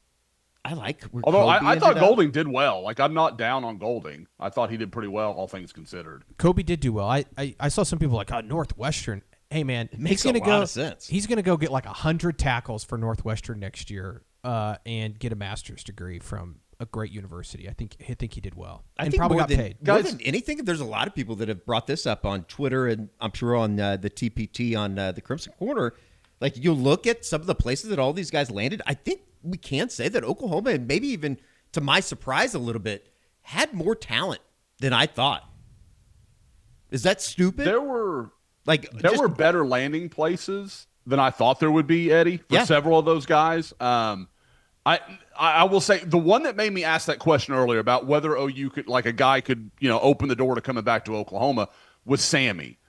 I like where although Kobe I thought ended up. Golding did well. Like, I'm not down on Golding. I thought he did pretty well, all things considered. Kobe did do well. I saw some people like, Northwestern. Hey, man, makes he's gonna a lot of sense. He's going to go get like 100 tackles for Northwestern next year and get a master's degree from a great university. I think he did well. I And think probably more got than, paid. more than anything, there's a lot of people that have brought this up on Twitter and I'm sure on the TPT on the Crimson Corner. Like, you look at some of the places that all these guys landed, I think we can say that Oklahoma, and maybe even to my surprise a little bit, had more talent than I thought. Is that stupid? There were Just- better landing places than I thought there would be, Eddie, for Yeah. several of those guys. I will say the one that made me ask that question earlier about whether OU could, like, a guy could, open the door to coming back to Oklahoma was Sammy.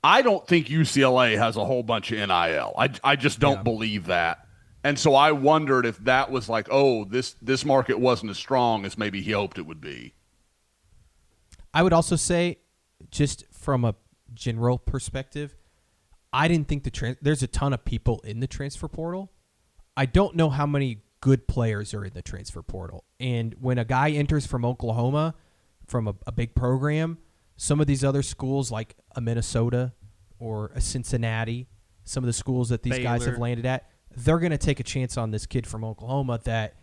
I don't think UCLA has a whole bunch of NIL. I just don't believe that. And so I wondered if that was like, this market wasn't as strong as maybe he hoped it would be. I would also say, just from a general perspective, I didn't think there's a ton of people in the transfer portal. I don't know how many good players are in the transfer portal. And when a guy enters from Oklahoma, from a big program, some of these other schools like a Minnesota or a Cincinnati, some of the schools that these guys have Baylor. landed at, they're going to take a chance on this kid from Oklahoma that,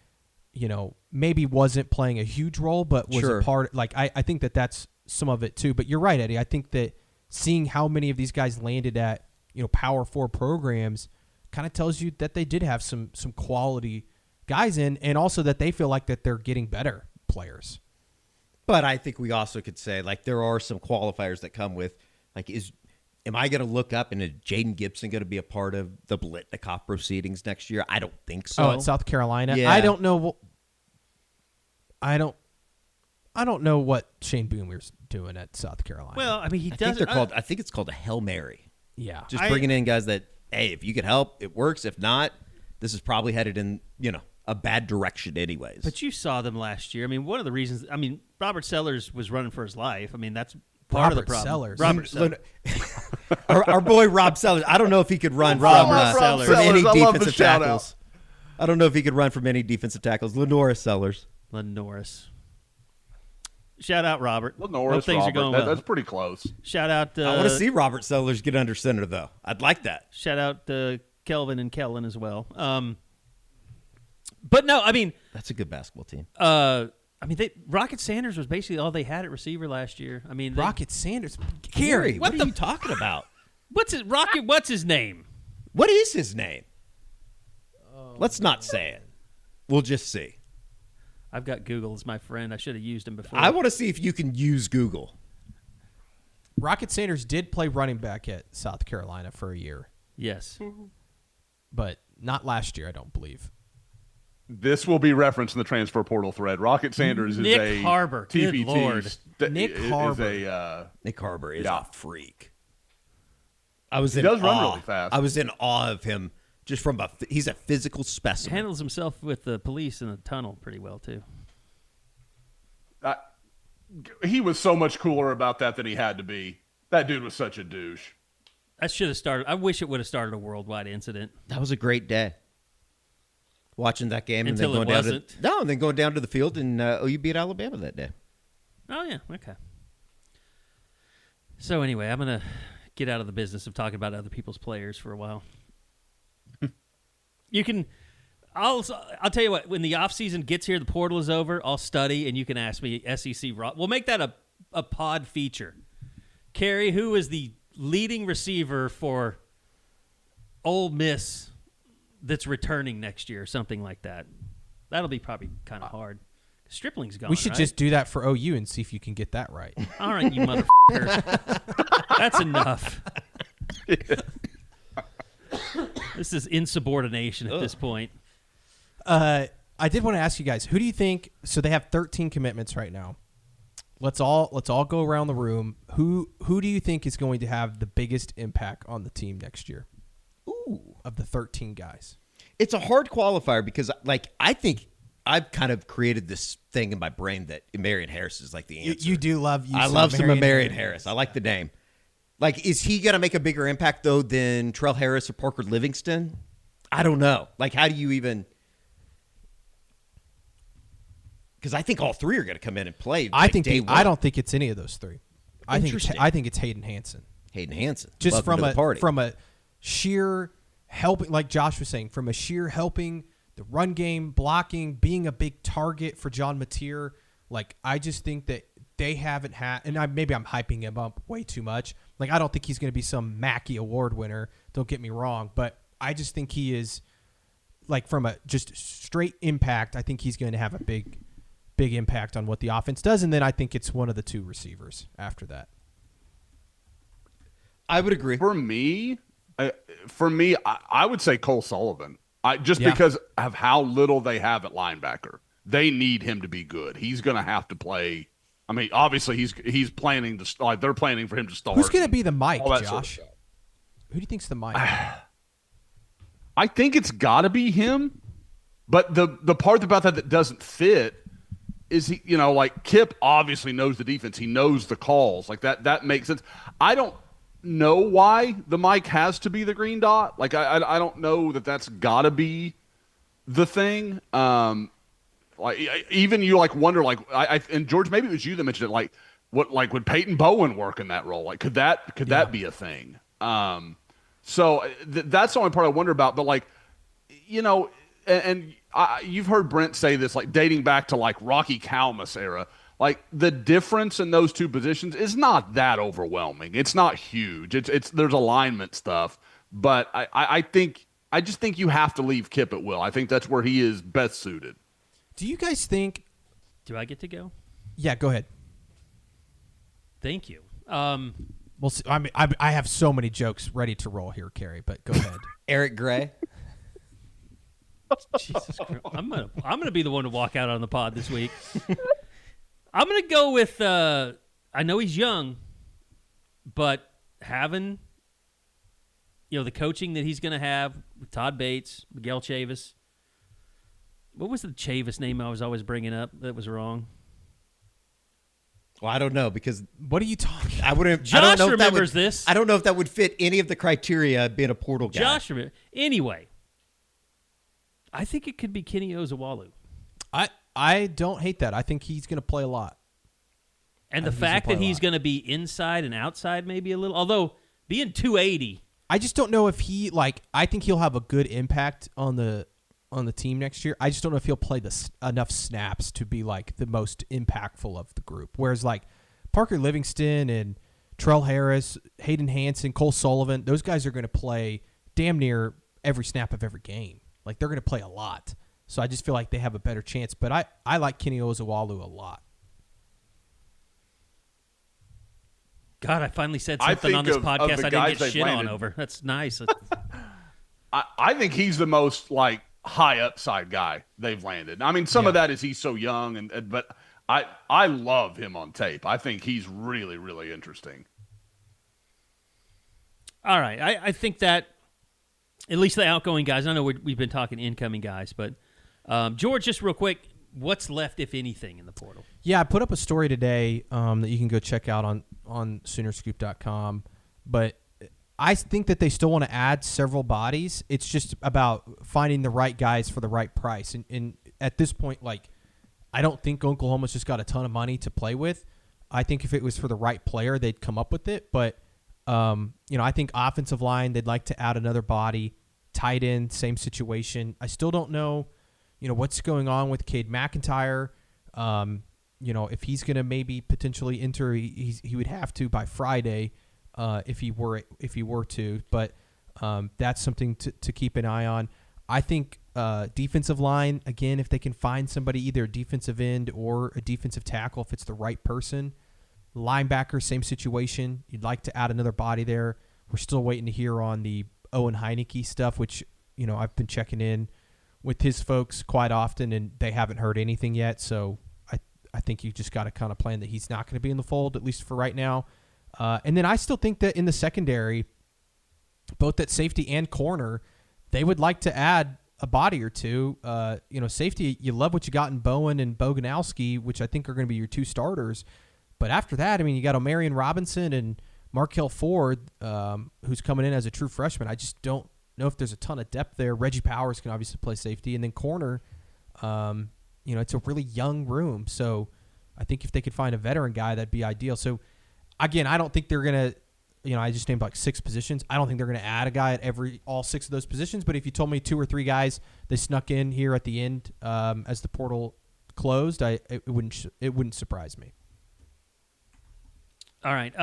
maybe wasn't playing a huge role, but was Sure. a part. Like, I think that's some of it too. But you're right, Eddie. I think that seeing how many of these guys landed at, Power 4 programs kind of tells you that they did have some quality guys in, and also that they feel like that they're getting better players. But I think we also could say, like, there are some qualifiers that come with, like, am I going to look up and is Jaden Gibson going to be a part of the Blitnikoff proceedings next year? I don't think so. Oh, at South Carolina? Yeah. I don't know. I don't know what Shane Boomer's doing at South Carolina. Well, I mean, he I does. think I think it's called a Hail Mary. yeah. Just bringing in guys that, hey, if you could help, it works. If not, this is probably headed in, a bad direction anyways. But you saw them last year. I mean, one of the reasons. I mean, Robert Sellers was running for his life. I mean, that's part of the Robert problem. Sellers. Robert Sellers. our boy Rob Sellers, I don't know if he could run Rob from Sellers. any I love the defensive shout-out. tackles. I don't know if he could run from any defensive tackles. Lenora Sellers. Len Norris. Shout out, Robert. Well, Norris, Hope things Robert, are going well. That's pretty close. Shout out. I want to see Robert Sellers get under center, though. I'd like that. Shout out Kelvin and Kellen as well. But no, I mean, That's a good basketball team. Rocket Sanders was basically all they had at receiver last year. I mean, Rocket Sanders. Carey, what what are you talking about? what's his name? What is his name? Let's not say it. We'll just see. I've got Google as my friend. I should have used him before. I want to see if you can use Google. Rocket Sanders did play running back at South Carolina for a year, Yes. but not last year, I don't believe. This will be referenced in the transfer portal thread. Rocket Sanders Nick is a Harbor. Good TPT. Lord. Nick Harbor. Is a, Nick Harbor is Yeah. a freak. I was He in does run awe. really fast. I was in awe of him just from he's a physical specimen. Handles himself with the police in the tunnel pretty well, too. he was so much cooler about that than he had to be. That dude was such a douche. That should have started. I wish it would have started a worldwide incident. That was a great day. Watching that game Until and it then wasn't. and then going down to the field and OU beat Alabama that day. Oh, yeah. Okay. So, anyway, I'm going to get out of the business of talking about other people's players for a while. I'll tell you what, when the offseason gets here, the portal is over, I'll study, and you can ask me SEC. We'll make that a pod feature. Carey, who is the leading receiver for Ole Miss that's returning next year, or something like that? That'll be probably kind of hard. Stripling's gone. We should right? just do that for OU and see if you can get that right. All right, you motherfucker. That's enough. This is insubordination at this point. I did want to ask you guys, who do you think? So they have 13 commitments right now. Let's all go around the room. Who do you think is going to have the biggest impact on the team next year? Ooh. Of the 13 guys. It's a hard qualifier because, I think I've kind of created this thing in my brain that Marion Harris is like the answer. You do love. I love some Marion Harris. I like the name. Is he going to make a bigger impact, though, than Trell Harris or Parker Livingston? I don't know. How do you even... Because I think all three are going to come in and play. I don't think it's any of those three. I think it's Hayden Hansen. Hayden Hansen. Just Welcome to the party. from a sheer helping, like Josh was saying, from a sheer helping the run game, blocking, being a big target for John Mateer. I just think that they haven't had, and maybe I'm hyping him up way too much. I don't think he's going to be some Mackey Award winner. Don't get me wrong, but I just think he is, from a just straight impact. I think he's going to have a big impact on what the offense does, and then I think it's one of the two receivers after that. I would agree. For me, I would say Cole Sullivan. Because of how little they have at linebacker. They need him to be good. He's going to have to play. I mean, obviously he's planning to start. They're planning for him to start. Who's going to be the Mike, Josh? Sort of stuff. Who do you think's the Mike? I think it's got to be him. But the part about that doesn't fit is he, Kip obviously knows the defense. He knows the calls. That makes sense. I don't know why the Mike has to be the green dot. I don't know that's got to be the thing. Even you wonder and George, maybe it was you that mentioned it. Would Peyton Bowen work in that role? Could that be a thing? So that's the only part I wonder about. But you've heard Brent say this, dating back to Rocky Kalmus era. The difference in those two positions is not that overwhelming. It's not huge. There's alignment stuff, but I just think you have to leave Kip at will. I think that's where he is best suited. Do you guys think? Do I get to go? Yeah, go ahead. Thank you. Well, see, I have so many jokes ready to roll here, Carey, but go ahead. Eric Gray. Jesus Christ. I'm gonna be the one to walk out on the pod this week. I'm gonna go with. I know he's young, but having the coaching that he's gonna have with Todd Bates, Miguel Chavis. What was the Chavis name I was always bringing up that was wrong? Well, I don't know because what are you talking? I wouldn't. Josh I don't know if remembers this. I don't know if that would fit any of the criteria of being a portal guy. Josh remembers. Anyway, I think it could be Kenny Ozawalu. I don't hate that. I think he's going to play a lot. And the fact that he's going to be inside and outside maybe a little, although being 280. I just don't know if he I think he'll have a good impact on the team next year. I just don't know if he'll play enough snaps to be like the most impactful of the group. Whereas like Parker Livingston and Trell Harris, Hayden Hanson, Cole Sullivan, those guys are going to play damn near every snap of every game. Like they're going to play a lot. So I just feel like they have a better chance. But I like Kenny Ozawalu a lot. God, I finally said something on this podcast I didn't get shit on over. That's nice. I think he's the most like high upside guy they've landed. I mean, some of that is he's so young, but I love him on tape. I think he's really, really interesting. All right, I think that at least the outgoing guys. I know we've been talking incoming guys, but George, just real quick, what's left, if anything, in the portal? Yeah, I put up a story today that you can go check out on Soonerscoop.com. But I think that they still want to add several bodies. It's just about finding the right guys for the right price. And at this point, like, I don't think Oklahoma's just got a ton of money to play with. I think if it was for the right player, they'd come up with it. But, I think offensive line, they'd like to add another body. Tight end, same situation. I still don't know, what's going on with Cade McIntyre. If he's going to maybe potentially enter, he would have to by Friday if he were to. But that's something to keep an eye on. I think defensive line, again, if they can find somebody, either a defensive end or a defensive tackle, if it's the right person. Linebacker, same situation. You'd like to add another body there. We're still waiting to hear on the Owen Heineke stuff, which, I've been checking in with his folks quite often, and they haven't heard anything yet. So I think you just got to kind of plan that he's not going to be in the fold, at least for right now. And then I still think that in the secondary, both at safety and corner, they would like to add a body or two. Safety, you love what you got in Bowen and Boganowski, which I think are going to be your two starters. But after that, you got Omarion Robinson and Markel Ford, who's coming in as a true freshman. I just don't know if there's a ton of depth there. Reggie Powers can obviously play safety. And then corner, it's a really young room. So I think if they could find a veteran guy, that'd be ideal. So, again, I don't think they're going to, I just named like 6 positions. I don't think they're going to add a guy at all 6 of those positions. But if you told me 2 or 3 guys they snuck in here at the end as the portal closed, it wouldn't surprise me. All right.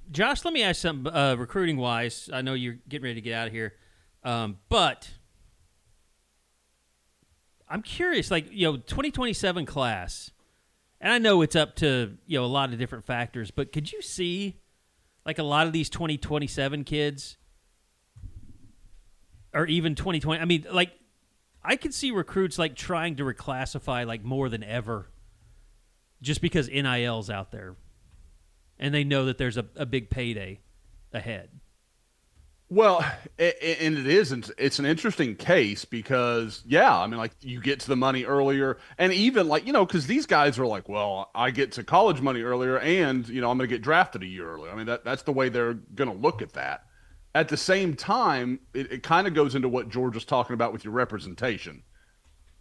Josh, let me ask something recruiting-wise. I know you're getting ready to get out of here. But I'm curious, 2027 class, and I know it's up to, a lot of different factors, but could you see, a lot of these 2027 kids, or even 2020, I could see recruits, trying to reclassify, more than ever, just because NIL's out there. And they know that there's a big payday ahead. Well, and it's an interesting case because, you get to the money earlier. And even, because these guys are like, well, I get to college money earlier and, I'm going to get drafted a year earlier. That's the way they're going to look at that. At the same time, it kind of goes into what George was talking about with your representation.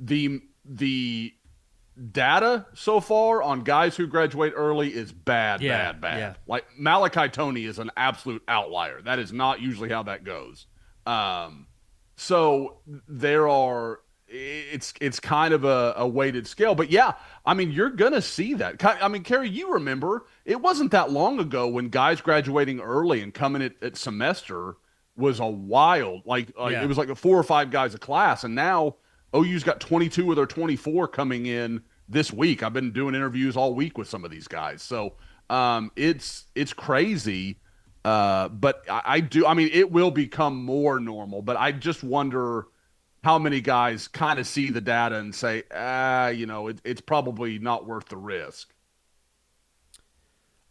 The data so far on guys who graduate early is bad. Yeah. Like Malachi Toney is an absolute outlier. That is not usually how that goes. So it's kind of a weighted scale, but you're going to see that. Carey, you remember it wasn't that long ago when guys graduating early and coming at semester was a wild, it was like 4 or 5 guys a class. And now OU's got 22 of their 24 coming in this week. I've been doing interviews all week with some of these guys. So it's crazy. But it will become more normal. But I just wonder how many guys kind of see the data and say, it's probably not worth the risk.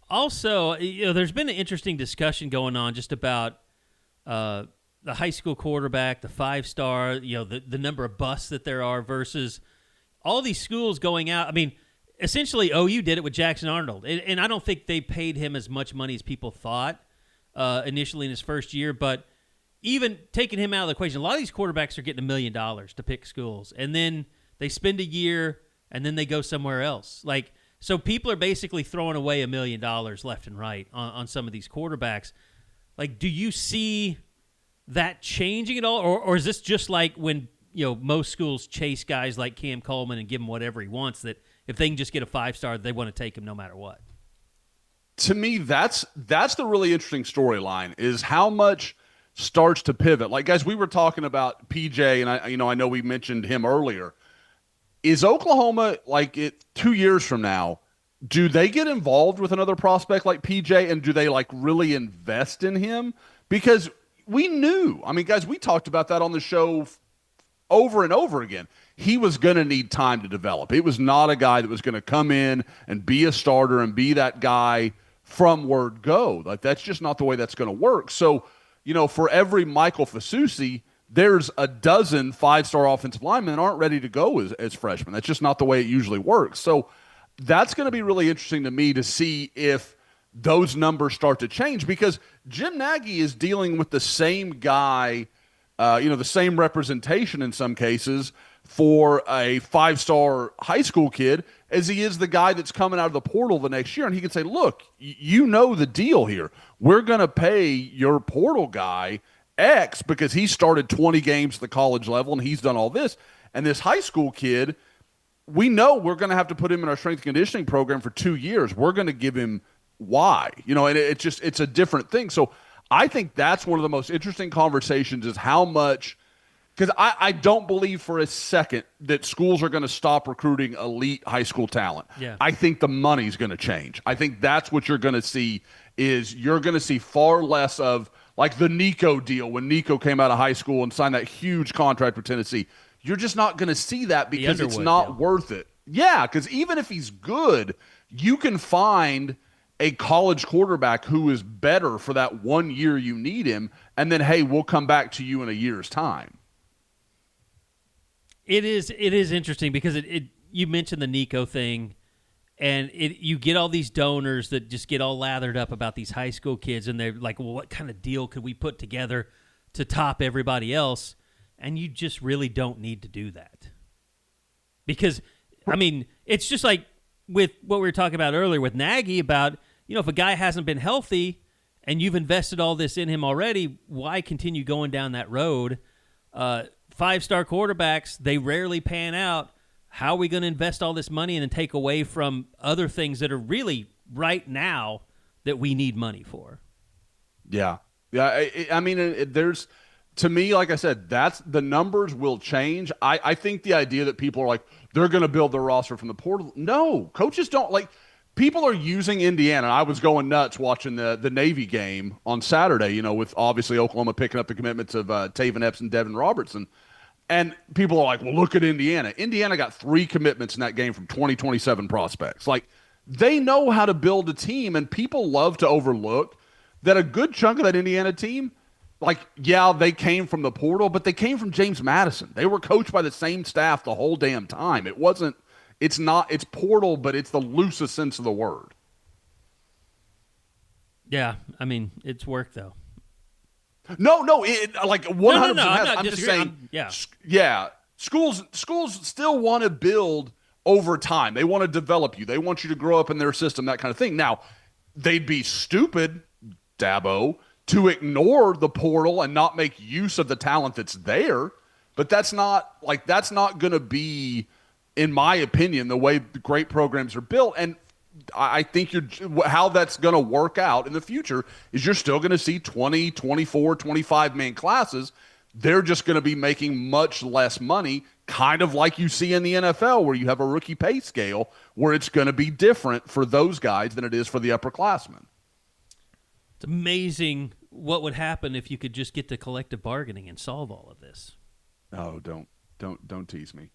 Also, there's been an interesting discussion going on just about the high school quarterback, the 5-star, the number of busts that there are versus all these schools going out. Essentially OU did it with Jackson Arnold, and I don't think they paid him as much money as people thought initially in his first year, but even taking him out of the equation, a lot of these quarterbacks are getting $1 million to pick schools, and then they spend a year, and then they go somewhere else. So people are basically throwing away $1 million left and right on some of these quarterbacks. Like, do you see that changing at all? Or is this just like when, most schools chase guys like Cam Coleman and give him whatever he wants, that if they can just get a 5-star, they want to take him no matter what? To me, that's the really interesting storyline, is how much starts to pivot. Like, guys, we were talking about PJ, and I know we mentioned him earlier. Is Oklahoma, 2 years from now, do they get involved with another prospect like PJ, and do they really invest in him? Because we knew, guys, we talked about that on the show over and over again. He was going to need time to develop. It was not a guy that was going to come in and be a starter and be that guy from word go. That's just not the way that's going to work. So, for every Michael Fasusi, there's a dozen 5-star offensive linemen that aren't ready to go as freshmen. That's just not the way it usually works. So that's going to be really interesting to me to see if those numbers start to change, because Jim Nagy is dealing with the same guy, the same representation in some cases for a 5-star high school kid as he is the guy that's coming out of the portal the next year. And he can say, look, the deal here. We're going to pay your portal guy X because he started 20 games at the college level and he's done all this. And this high school kid, we know we're going to have to put him in our strength and conditioning program for 2 years. We're going to give him Y, and it's a different thing. So I think that's one of the most interesting conversations, is how much, because I don't believe for a second that schools are going to stop recruiting elite high school talent. Yeah. I think the money's going to change. I think that's what you're going to see, is you're going to see far less of the Nico deal when Nico came out of high school and signed that huge contract with Tennessee. You're just not going to see that because it's not worth it. Yeah, because even if he's good, you can find a college quarterback who is better for that 1 year you need him, and then, hey, we'll come back to you in a year's time. It is interesting because you mentioned the Nico thing, and you get all these donors that just get all lathered up about these high school kids, and they're like, well, what kind of deal could we put together to top everybody else? And you just really don't need to do that. Because, it's just like with what we were talking about earlier with Nagy about, if a guy hasn't been healthy and you've invested all this in him already, why continue going down that road? 5-star quarterbacks, they rarely pan out. How are we going to invest all this money and then take away from other things that are really right now that we need money for? Yeah. Yeah. There's, to me, like I said, that's the numbers will change. I think the idea that people are they're going to build their roster from the portal. No, coaches don't people are using Indiana. I was going nuts watching the Navy game on Saturday, with obviously Oklahoma picking up the commitments of Taven Epps and Devin Robertson. And people are like, well, look at Indiana. Indiana got 3 commitments in that game from 2027 prospects. They know how to build a team, and people love to overlook that a good chunk of that Indiana team, they came from the portal, but they came from James Madison. They were coached by the same staff the whole damn time. It's portal, but it's the loosest sense of the word. Yeah, it's work, though. No, 100%. No, I'm just saying. Yeah. Schools still want to build over time. They want to develop you. They want you to grow up in their system, that kind of thing. Now, they'd be stupid, Dabo, to ignore the portal and not make use of the talent that's there. But that's not going to be, in my opinion, the way great programs are built. And I think how that's going to work out in the future is you're still going to see 20, 24, 25-man classes. They're just going to be making much less money, kind of like you see in the NFL where you have a rookie pay scale where it's going to be different for those guys than it is for the upperclassmen. It's amazing what would happen if you could just get to collective bargaining and solve all of this. Oh, don't tease me.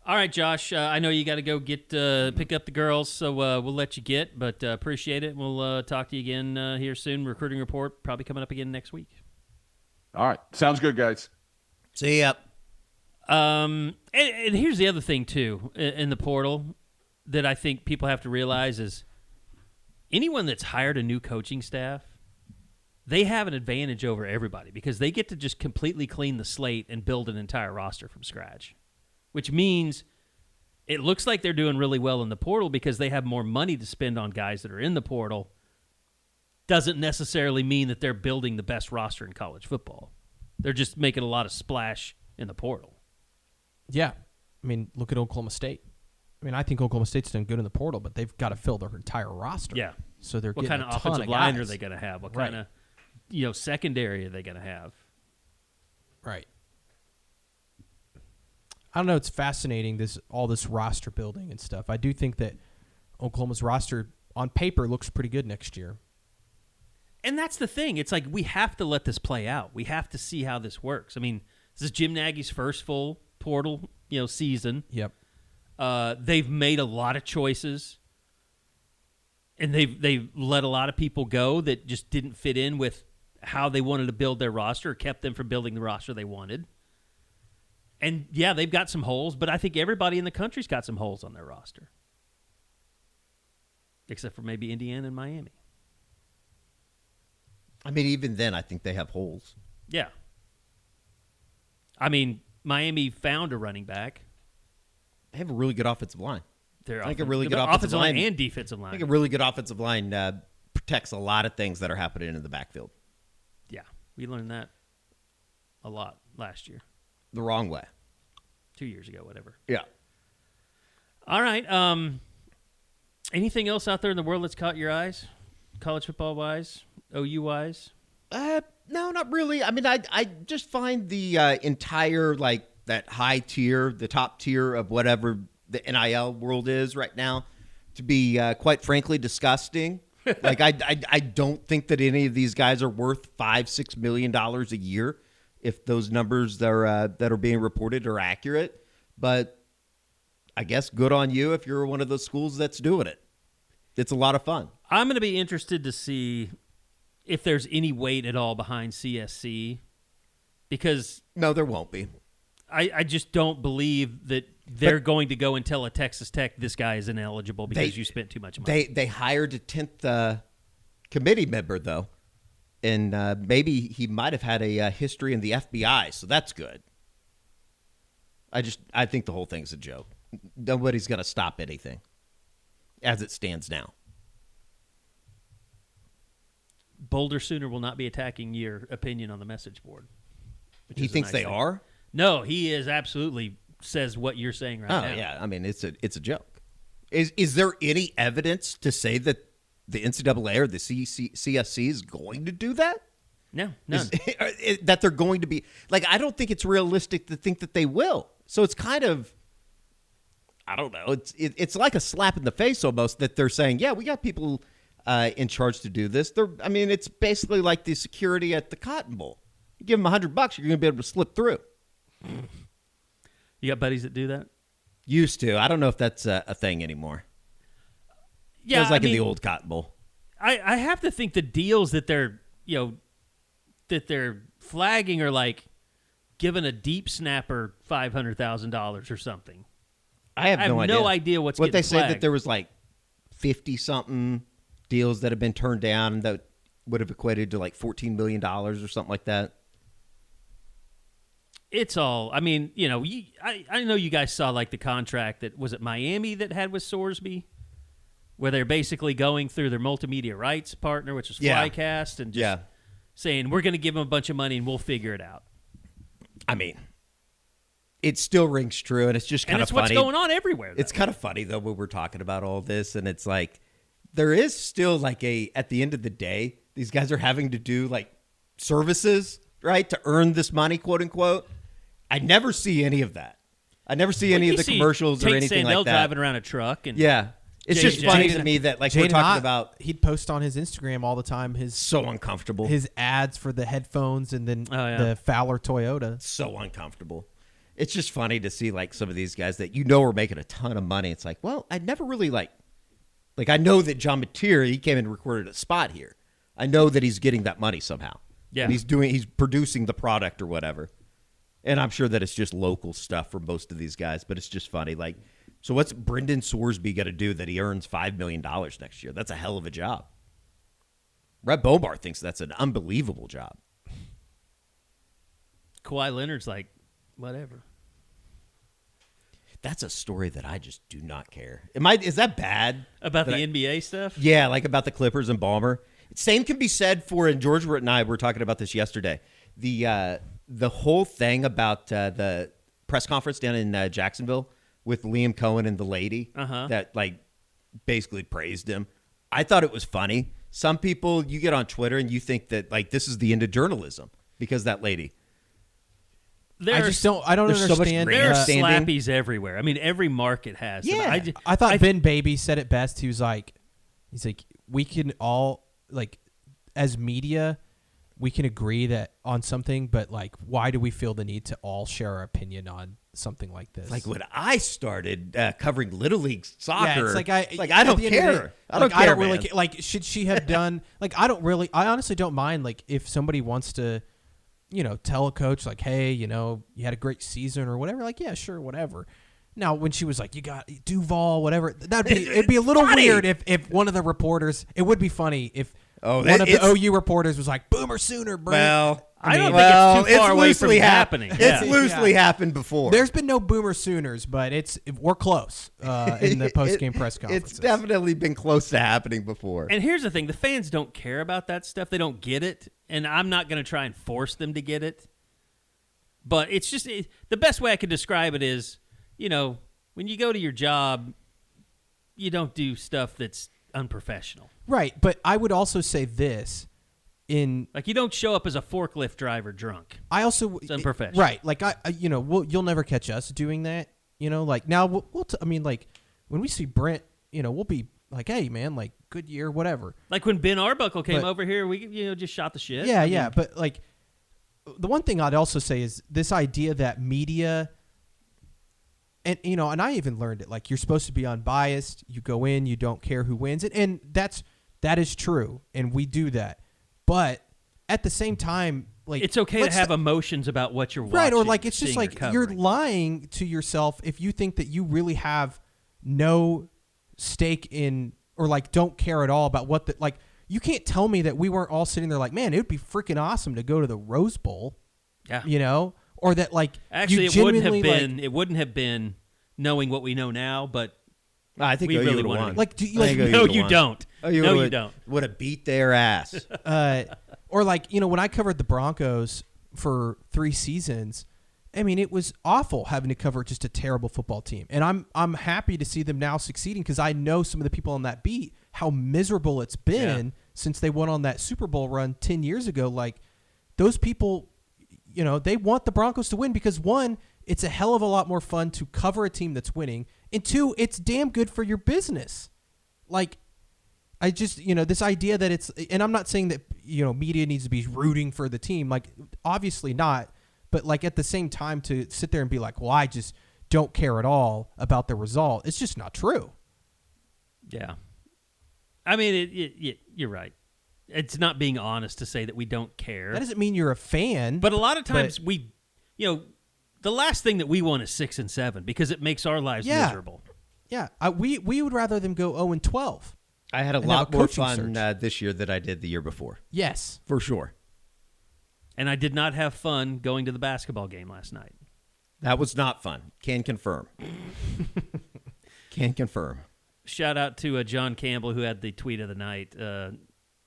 All right, Josh, I know you got to go pick up the girls, so we'll let you get, but appreciate it. We'll talk to you again here soon. Recruiting report probably coming up again next week. All right. Sounds good, guys. See ya. And here's the other thing, too, in the portal that I think people have to realize is anyone that's hired a new coaching staff, they have an advantage over everybody because they get to just completely clean the slate and build an entire roster from scratch. Which means it looks like they're doing really well in the portal because they have more money to spend on guys that are in the portal. Doesn't necessarily mean that they're building the best roster in college football. They're just making a lot of splash in the portal. Yeah. I mean, look at Oklahoma State. I mean, I think Oklahoma State's done good in the portal, but they've got to fill their entire roster. Yeah. So they're What getting kind of a ton offensive of line guys. are they going to have? What Right. kind of secondary are they going to have? Right. I don't know. It's fascinating, all this roster building and stuff. I do think that Oklahoma's roster on paper looks pretty good next year. And that's the thing. It's like we have to let this play out. We have to see how this works. I mean, this is Jim Nagy's first full portal, season. Yep. They've made a lot of choices, and they've let a lot of people go that just didn't fit in with how they wanted to build their roster, or kept them from building the roster they wanted. And yeah, they've got some holes, but I think everybody in the country's got some holes on their roster, except for maybe Indiana and Miami. I mean, even then, I think they have holes. Yeah. I mean, Miami found a running back. They have a really good offensive line. They're I think a really good offensive line and defensive I line. think a really good offensive line protects a lot of things that are happening in the backfield. Yeah, we learned that a lot last year. The wrong way. 2 years ago, whatever. Yeah. All right. Anything else out there in the world that's caught your eyes, college football wise, OU wise? No, not really. I mean, I just find the entire that high tier, the top tier of whatever the NIL world is right now, to be quite frankly disgusting. I don't think that any of these guys are worth $5-6 million a year, if those numbers that are being reported are accurate. But I guess good on you if you're one of those schools that's doing it. It's a lot of fun. I'm going to be interested to see if there's any weight at all behind CSC, because No, there won't be. I just don't believe that they're going to go and tell a Texas Tech this guy is ineligible because you spent too much money. They hired a 10th committee member, though, and maybe he might have had a history in the FBI, so that's good. I think the whole thing's a joke. Nobody's going to stop anything as it stands now. Boulder Sooner will not be attacking your opinion on the message board. He thinks they are? No, he is absolutely says what you're saying right now. Oh, yeah. I mean, it's a joke. Is there any evidence to say that the NCAA or the CSC is going to do that? No, none. That they're going to be I don't think it's realistic to think that they will. So it's kind of, I don't know. It's like a slap in the face almost that they're saying, yeah, we got people in charge to do this. It's basically like the security at the Cotton Bowl. You give them $100, you're going to be able to slip through. You got buddies that do that? Used to. I don't know if that's a thing anymore. Yeah, it was in the old Cotton Bowl. I have to think the deals that they're flagging are giving a deep snapper $500,000 or something. I have no idea what's what getting they say flagged. that there was 50 something deals that have been turned down that would have equated to $14 million or something like that. It's all, I know you guys saw the contract that was at Miami that had with Sorsby, where they're basically going through their multimedia rights partner, which is Flycast, and just saying, we're going to give them a bunch of money and we'll figure it out. It still rings true, and it's just kind of funny. And it's what's going on everywhere, though. It's kind of funny, though, when we're talking about all this, and it's there is still at the end of the day, these guys are having to do services, right, to earn this money, quote unquote. I never see any of that. I never see any of the commercials or anything like that. Driving around a truck, and it's just funny to me that we're talking about. He'd post on his Instagram all the time so uncomfortable his ads for the headphones and then the Fowler Toyota. So uncomfortable. It's just funny to see some of these guys that are making a ton of money. It's well, I never really I know that John Mateer, he came and recorded a spot here. I know that he's getting that money somehow. Yeah, and he's producing the product or whatever. And I'm sure that it's just local stuff for most of these guys, but it's just funny. So what's Brendan Sorsby got to do that he earns $5 million next year? That's a hell of a job. Brett Bomar thinks that's an unbelievable job. Kawhi Leonard's whatever. That's a story that I just do not care. Is that bad? About the NBA stuff? Yeah, like about the Clippers and Ballmer. Same can be said for, and George and I were talking about this yesterday, the whole thing about the press conference down in Jacksonville with Liam Cohen and the lady that like basically praised him. I thought it was funny. Some people, you get on Twitter and you think that like this is the end of journalism because that lady. I don't there's so much understand. There are grandstanding. slappies everywhere. I mean, every market has them. Yeah. I thought Ben Baby said it best. He's like, we can all, like, as media, we can agree that on something, but like, why do we feel the need to all share our opinion on something like this? Like when I started covering Little League soccer, yeah, it's like I don't care. I don't care. Really man. like, should she have done like I honestly don't mind like if somebody wants to, tell a coach like, hey, you had a great season or whatever, like, yeah, sure, whatever. Now, when she was like, you got Duval, whatever, it'd be a little weird if one of the reporters, it would be funny if one of the OU reporters was like, Boomer Sooner, bro. Well, I don't think it's too far away from happening. It's loosely happened before. There's been no Boomer Sooners, but we're close in the post-game press conferences. It's definitely been close to happening before. And here's the thing. The fans don't care about that stuff. They don't get it. And I'm not going to try and force them to get it. But it's just the best way I could describe it is, when you go to your job, you don't do stuff that's unprofessional. Right, but I would also say this. Like you don't show up as a forklift driver drunk. I also it's unprofessional. Right, like you'll never catch us doing that. Like now like when we see Brent, we'll be like, hey man, like good year, whatever. Like when Ben Arbuckle came over here, we just shot the shit. Yeah, but like the one thing I'd also say is this idea that media. And and I even learned it. Like you're supposed to be unbiased. You go in, you don't care who wins, and that is true, and we do that. But at the same time, like it's okay to have emotions about what you're watching, right? Or like it's just like you're lying to yourself if you think that you really have no stake in or like don't care at all about what like you can't tell me that we weren't all sitting there like, man, it would be freaking awesome to go to the Rose Bowl, or that like actually it wouldn't have been knowing what we know now, but I think we really would have won. Like, no, you don't. You don't. Would have beat their ass. Or like when I covered the Broncos for 3 seasons, I mean it was awful having to cover just a terrible football team, and I'm happy to see them now succeeding because I know some of the people on that beat how miserable it's been since they went on that Super Bowl run 10 years ago. Like those people, they want the Broncos to win because one, it's a hell of a lot more fun to cover a team that's winning. And two, it's damn good for your business. Like, I just, this idea that it's, and I'm not saying that, media needs to be rooting for the team. Like, obviously not. But, like, at the same time to sit there and be like, well, I just don't care at all about the result. It's just not true. Yeah. I mean, you're right. It's not being honest to say that we don't care. That doesn't mean you're a fan. But a lot of times the last thing that we want is 6 and 7 because it makes our lives miserable. Yeah, we would rather them go 0-12. I had a lot more fun this year than I did the year before. Yes, for sure. And I did not have fun going to the basketball game last night. That was not fun. Can confirm. Can confirm. Shout out to John Campbell who had the tweet of the night.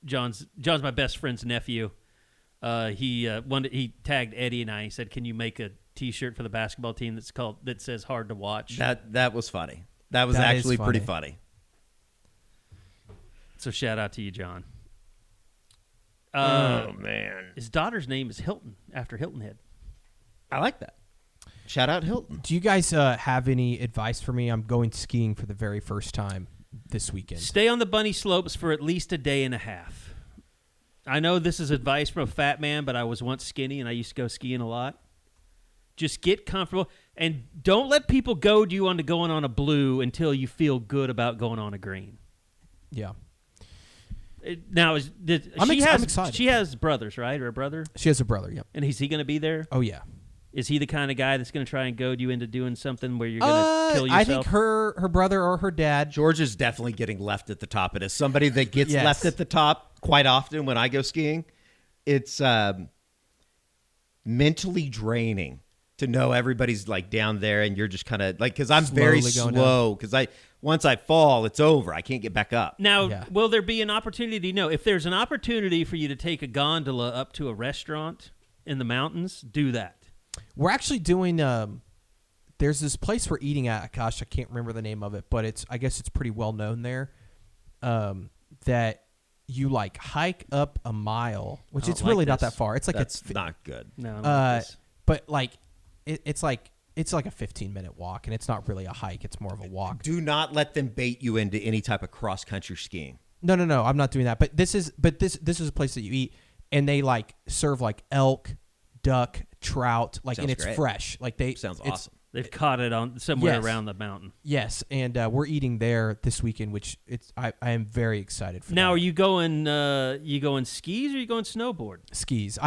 John's my best friend's nephew. He tagged Eddie and I. He said, "Can you make a T-shirt for the basketball team that says hard to watch?" That was funny. That was actually pretty funny. So shout out to you, John. Oh man, his daughter's name is Hilton after Hilton Head. I like that. Shout out Hilton. Do you guys have any advice for me? I'm going skiing for the very first time this weekend. Stay on the bunny slopes for at least a day and a half. I know this is advice from a fat man, but I was once skinny and I used to go skiing a lot. Just get comfortable and don't let people goad you onto going on a blue until you feel good about going on a green. Yeah. Now, I'm excited. She has brothers, right? Or a brother? She has a brother, yeah. And is he going to be there? Oh, yeah. Is he the kind of guy that's going to try and goad you into doing something where you're going to kill yourself? I think her brother or her dad. George is definitely getting left at the top. It is somebody that gets left at the top quite often when I go skiing. It's mentally draining to know everybody's like down there and you're just kind of like, because I'm very Slowly going slow, because once I fall, it's over. I can't get back up. Now, will there be an opportunity? No, if there's an opportunity for you to take a gondola up to a restaurant in the mountains, do that. We're actually doing. There's this place we're eating at. Gosh, I can't remember the name of it, but I guess it's pretty well known there. That you like hike up a mile, which it's really not that far. It's like that's not good. No, I don't like this. But like it's like a 15-minute walk, and it's not really a hike. It's more of a walk. Do not let them bait you into any type of cross-country skiing. No, I'm not doing that. But this is a place that you eat, and they like serve like elk, duck, trout, like, and it's great. fresh. Like Sounds awesome. They've caught it on somewhere Yes. around the mountain. Yes, and we're eating there this weekend, which I am very excited for. Now, that. are you going? You going skis or you going snowboard? Skis?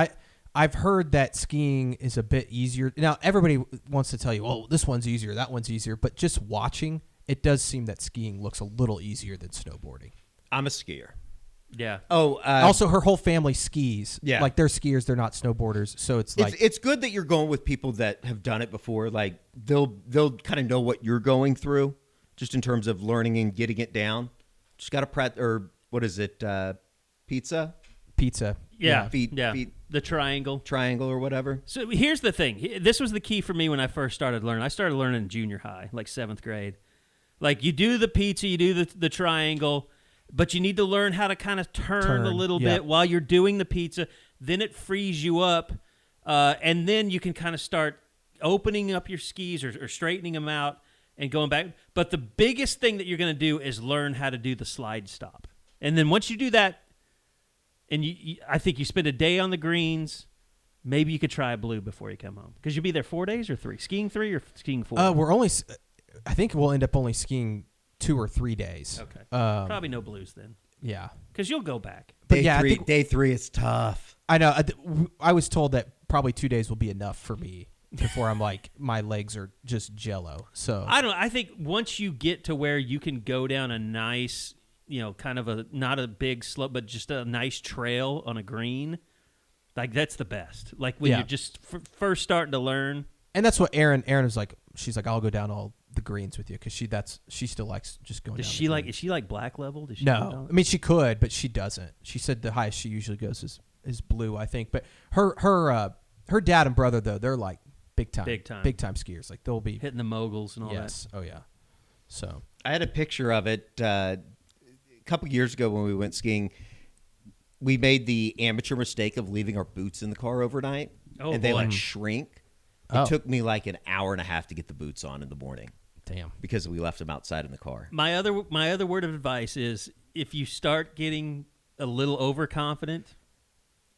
I've heard that skiing is a bit easier. Now, everybody wants to tell you, "Oh, this one's easier, that one's easier," but just watching, it does seem that skiing looks a little easier than snowboarding. I'm a skier. Yeah. Oh, also, her whole family skis. Yeah. Like they're skiers, they're not snowboarders. So it's like it's good that you're going with people that have done it before. Like they'll kind of know what you're going through, just in terms of learning and getting it down. Just got to or what is it? Pizza. Yeah. Feet. The triangle Triangle or whatever. So here's the thing. This was the key for me when I first started learning. I started learning in junior high, like 7th grade. Like you do the pizza, you do the triangle, but you need to learn how to kind of turn a little bit while you're doing the pizza. Then it frees you up, and then you can kind of start opening up your skis or straightening them out and going back. But the biggest thing that you're going to do is learn how to do the slide stop. And then once you do that, and I think you spend a day on the greens, maybe you could try a blue before you come home. Because you'll be there 4 days or 3? Skiing 3 or skiing 4? I think we'll end up only skiing 2 or 3 days. Okay. Probably no blues then. Yeah. Because you'll go back. But Day three is tough. I know. I was told that probably 2 days will be enough for me before I'm like, my legs are just jello. So I think once you get to where you can go down a nice, kind of not a big slope, but just a nice trail on a green, like that's the best. Like when you're just first starting to learn. And that's what Erin was like. She's like, I'll go down all the greens with you because she still likes just going. Is down she the like? greens. Is she like black level? Does she No, I mean she could, but she doesn't. She said the highest she usually goes is blue, I think. But her dad and brother though, they're like big time skiers. Like they'll be hitting the moguls and all that. Yes. Oh yeah. So I had a picture of it a couple years ago when we went skiing. We made the amateur mistake of leaving our boots in the car overnight, and they like shrink. It took me like an hour and a half to get the boots on in the morning. Damn. Because we left them outside in the car. My other word of advice is if you start getting a little overconfident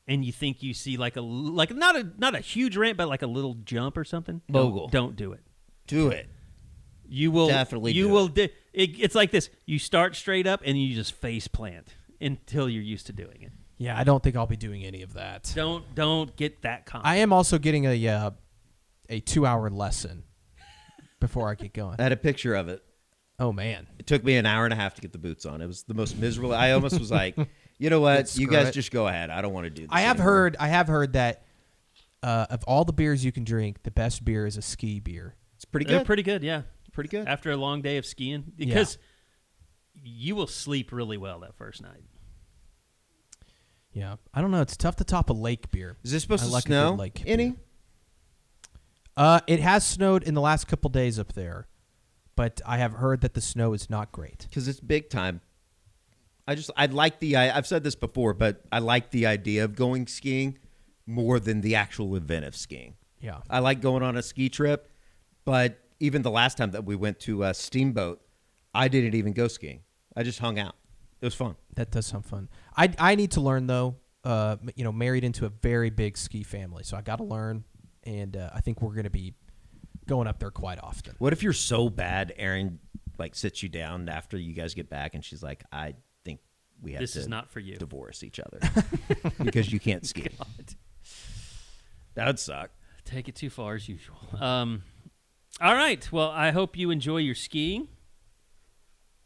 and you think you see like not a huge ramp, but like a little jump or something, Mogul. Don't do it. Do it. You will definitely. It's like this. You start straight up and you just face plant until you're used to doing it. yeah, I don't think I'll be doing any of that. Don't get that confident. I am also getting a 2-hour lesson before I get going. I had a picture of it. Oh man, It took me an hour and a half to get the boots on. It was the most miserable. I almost was like, you know what? You guys just go ahead. I don't want to do this. I have anymore. heard that of all the beers you can drink, the best beer is a ski beer. It's pretty They're good. pretty good, yeah. Pretty good. After a long day of skiing, because you will sleep really well that first night. Yeah, I don't know. It's tough to top a lake beer. Is this supposed I to like a snow? good lake Any? beer. It has snowed in the last couple days up there, but I have heard that the snow is not great. Because it's big time. I like I've said this before, but I like the idea of going skiing more than the actual event of skiing. Yeah. I like going on a ski trip, but even the last time that we went to Steamboat, I didn't even go skiing. I just hung out. It was fun. That does sound fun. I need to learn though. Married into a very big ski family, so I got to learn, and I think we're going to be going up there quite often. What if you're so bad, Erin like sits you down after you guys get back, and she's like, "I think we have This to is not for you. divorce each other because you can't ski." God. That would suck. Take it too far as usual. All right. Well, I hope you enjoy your skiing.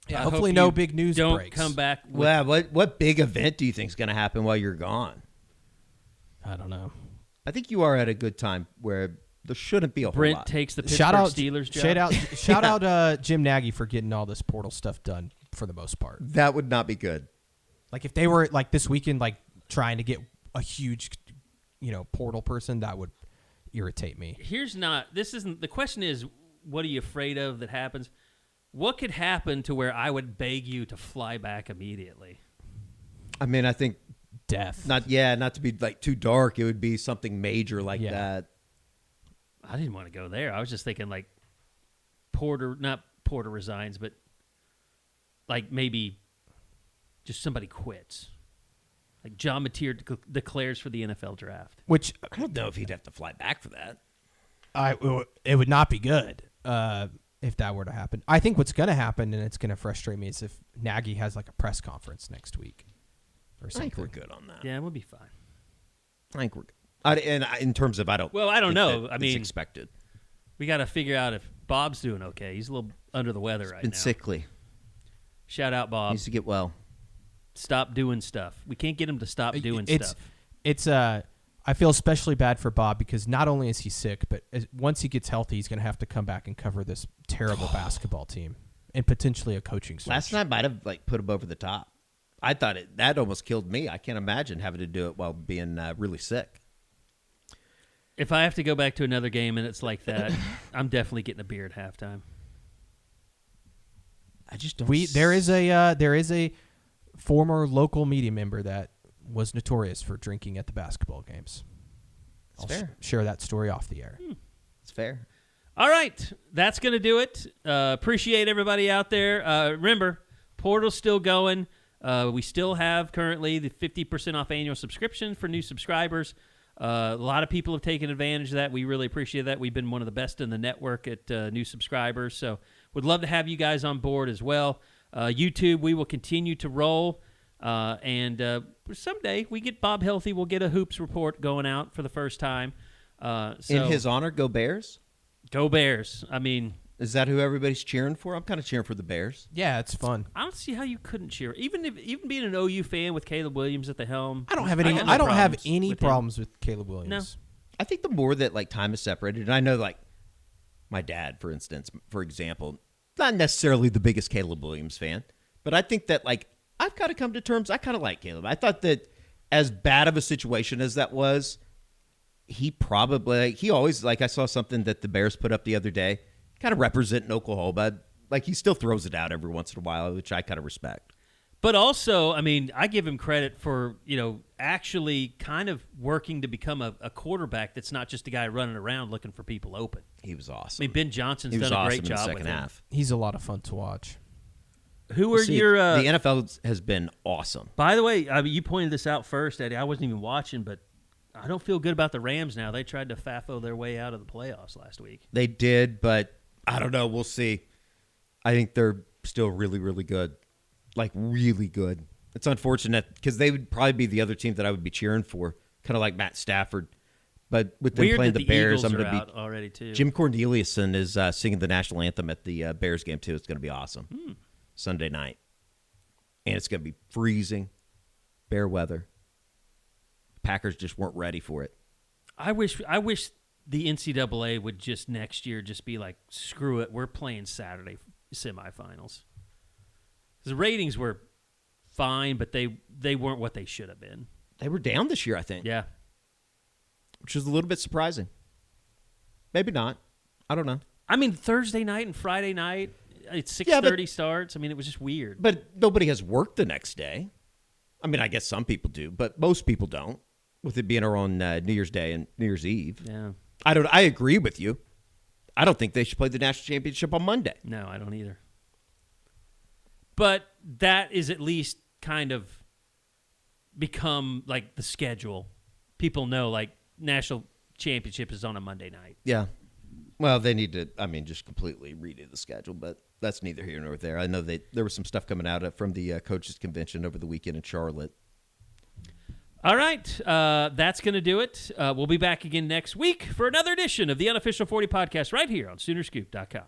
Yeah, I hopefully hope no you big news don't breaks. come back. With, Well, what big event do you think is going to happen while you're gone? I don't know. I think you are at a good time where There shouldn't be a whole Brent lot. takes the Pittsburgh Shout out Steelers job. Shout out Jim Nagy for getting all this portal stuff done for the most part. That would not be good. Like if they were like this weekend, like trying to get a huge, portal person, that would irritate me. The question is, what are you afraid of that happens? What could happen to where I would beg you to fly back immediately? I mean, I think Death. not to be like too dark. It would be something major like that. I didn't want to go there. I was just thinking like not Porter resigns, but like maybe just somebody quits. Like John Mateer declares for the NFL draft. Which I don't know if he'd have to fly back for that. it would not be good if that were to happen. I think what's going to happen, and it's going to frustrate me, is if Nagy has like a press conference next week or I something. think we're good on that. Yeah, we'll be fine. I think we're good. In terms of, I don't know. that I it's mean, expected. We got to figure out if Bob's doing okay. He's a little under the weather right Been now. sickly. Shout out, Bob. Needs to get well. Stop doing stuff. We can't get him to stop doing stuff. I feel especially bad for Bob because not only is he sick, but once he gets healthy, he's going to have to come back and cover this terrible basketball team and potentially a coaching search. Last night might have put him over the top. I thought that almost killed me. I can't imagine having to do it while being really sick. If I have to go back to another game and it's like that, I'm definitely getting a beer at halftime. I just don't. There is a former local media member that was notorious for drinking at the basketball games. I'll share that story off the air. It's fair. All right, that's going to do it. Appreciate everybody out there. Remember, Portal's still going. We still have currently the 50% off annual subscription for new subscribers. A lot of people have taken advantage of that. We really appreciate that. We've been one of the best in the network at new subscribers, so would love to have you guys on board as well. YouTube, we will continue to roll, and someday we get Bob healthy, we'll get a hoops report going out for the first time. In his honor, go Bears. Go Bears. I mean, is that who everybody's cheering for? I'm kind of cheering for the Bears. Yeah, it's fun. I don't see how you couldn't cheer, even being an OU fan with Caleb Williams at the helm. I don't have any problems with Caleb Williams. No. I think the more that time is separated, and I know my dad, for example, not necessarily the biggest Caleb Williams fan, but I think that I've kind of come to terms. I kind of like Caleb. I thought that as bad of a situation as that was, he always I saw something that the Bears put up the other day, kind of representing Oklahoma. He still throws it out every once in a while, which I kind of respect. But also, I mean, I give him credit for, actually kind of working to become a quarterback that's not just a guy running around looking for people open. He was awesome. I mean, Ben Johnson's done a great job in the second with him. half. He's a lot of fun to watch. Who are your... the NFL has been awesome. By the way, you pointed this out first, Eddie. I wasn't even watching, but I don't feel good about the Rams now. They tried to FAFO their way out of the playoffs last week. They did, but I don't know. We'll see. I think they're still really, really good. Really good. It's unfortunate because they would probably be the other team that I would be cheering for, kind of like Matt Stafford. But with them playing the Bears, I'm going to be already too. Jim Corneliuson is singing the national anthem at the Bears game too. It's going to be awesome. Sunday night, and it's going to be freezing, bear weather. Packers just weren't ready for it. I wish the NCAA would just next year just be like, screw it, we're playing Saturday semifinals. The ratings were fine, but they weren't what they should have been. They were down this year, I think. Yeah. Which was a little bit surprising. Maybe not. I don't know. I mean, Thursday night and Friday night, it's 6:30 starts. I mean, it was just weird. But nobody has work the next day. I mean, I guess some people do, but most people don't, with it being our own New Year's Day and New Year's Eve. Yeah. I agree with you. I don't think they should play the national championship on Monday. No, I don't either. But that is at least kind of become the schedule. People know national championship is on a Monday night. Yeah. Well, they need to, just completely redo the schedule, but that's neither here nor there. I know there was some stuff coming out from the coaches' convention over the weekend in Charlotte. All right. That's going to do it. We'll be back again next week for another edition of the Unofficial 40 podcast right here on Soonerscoop.com.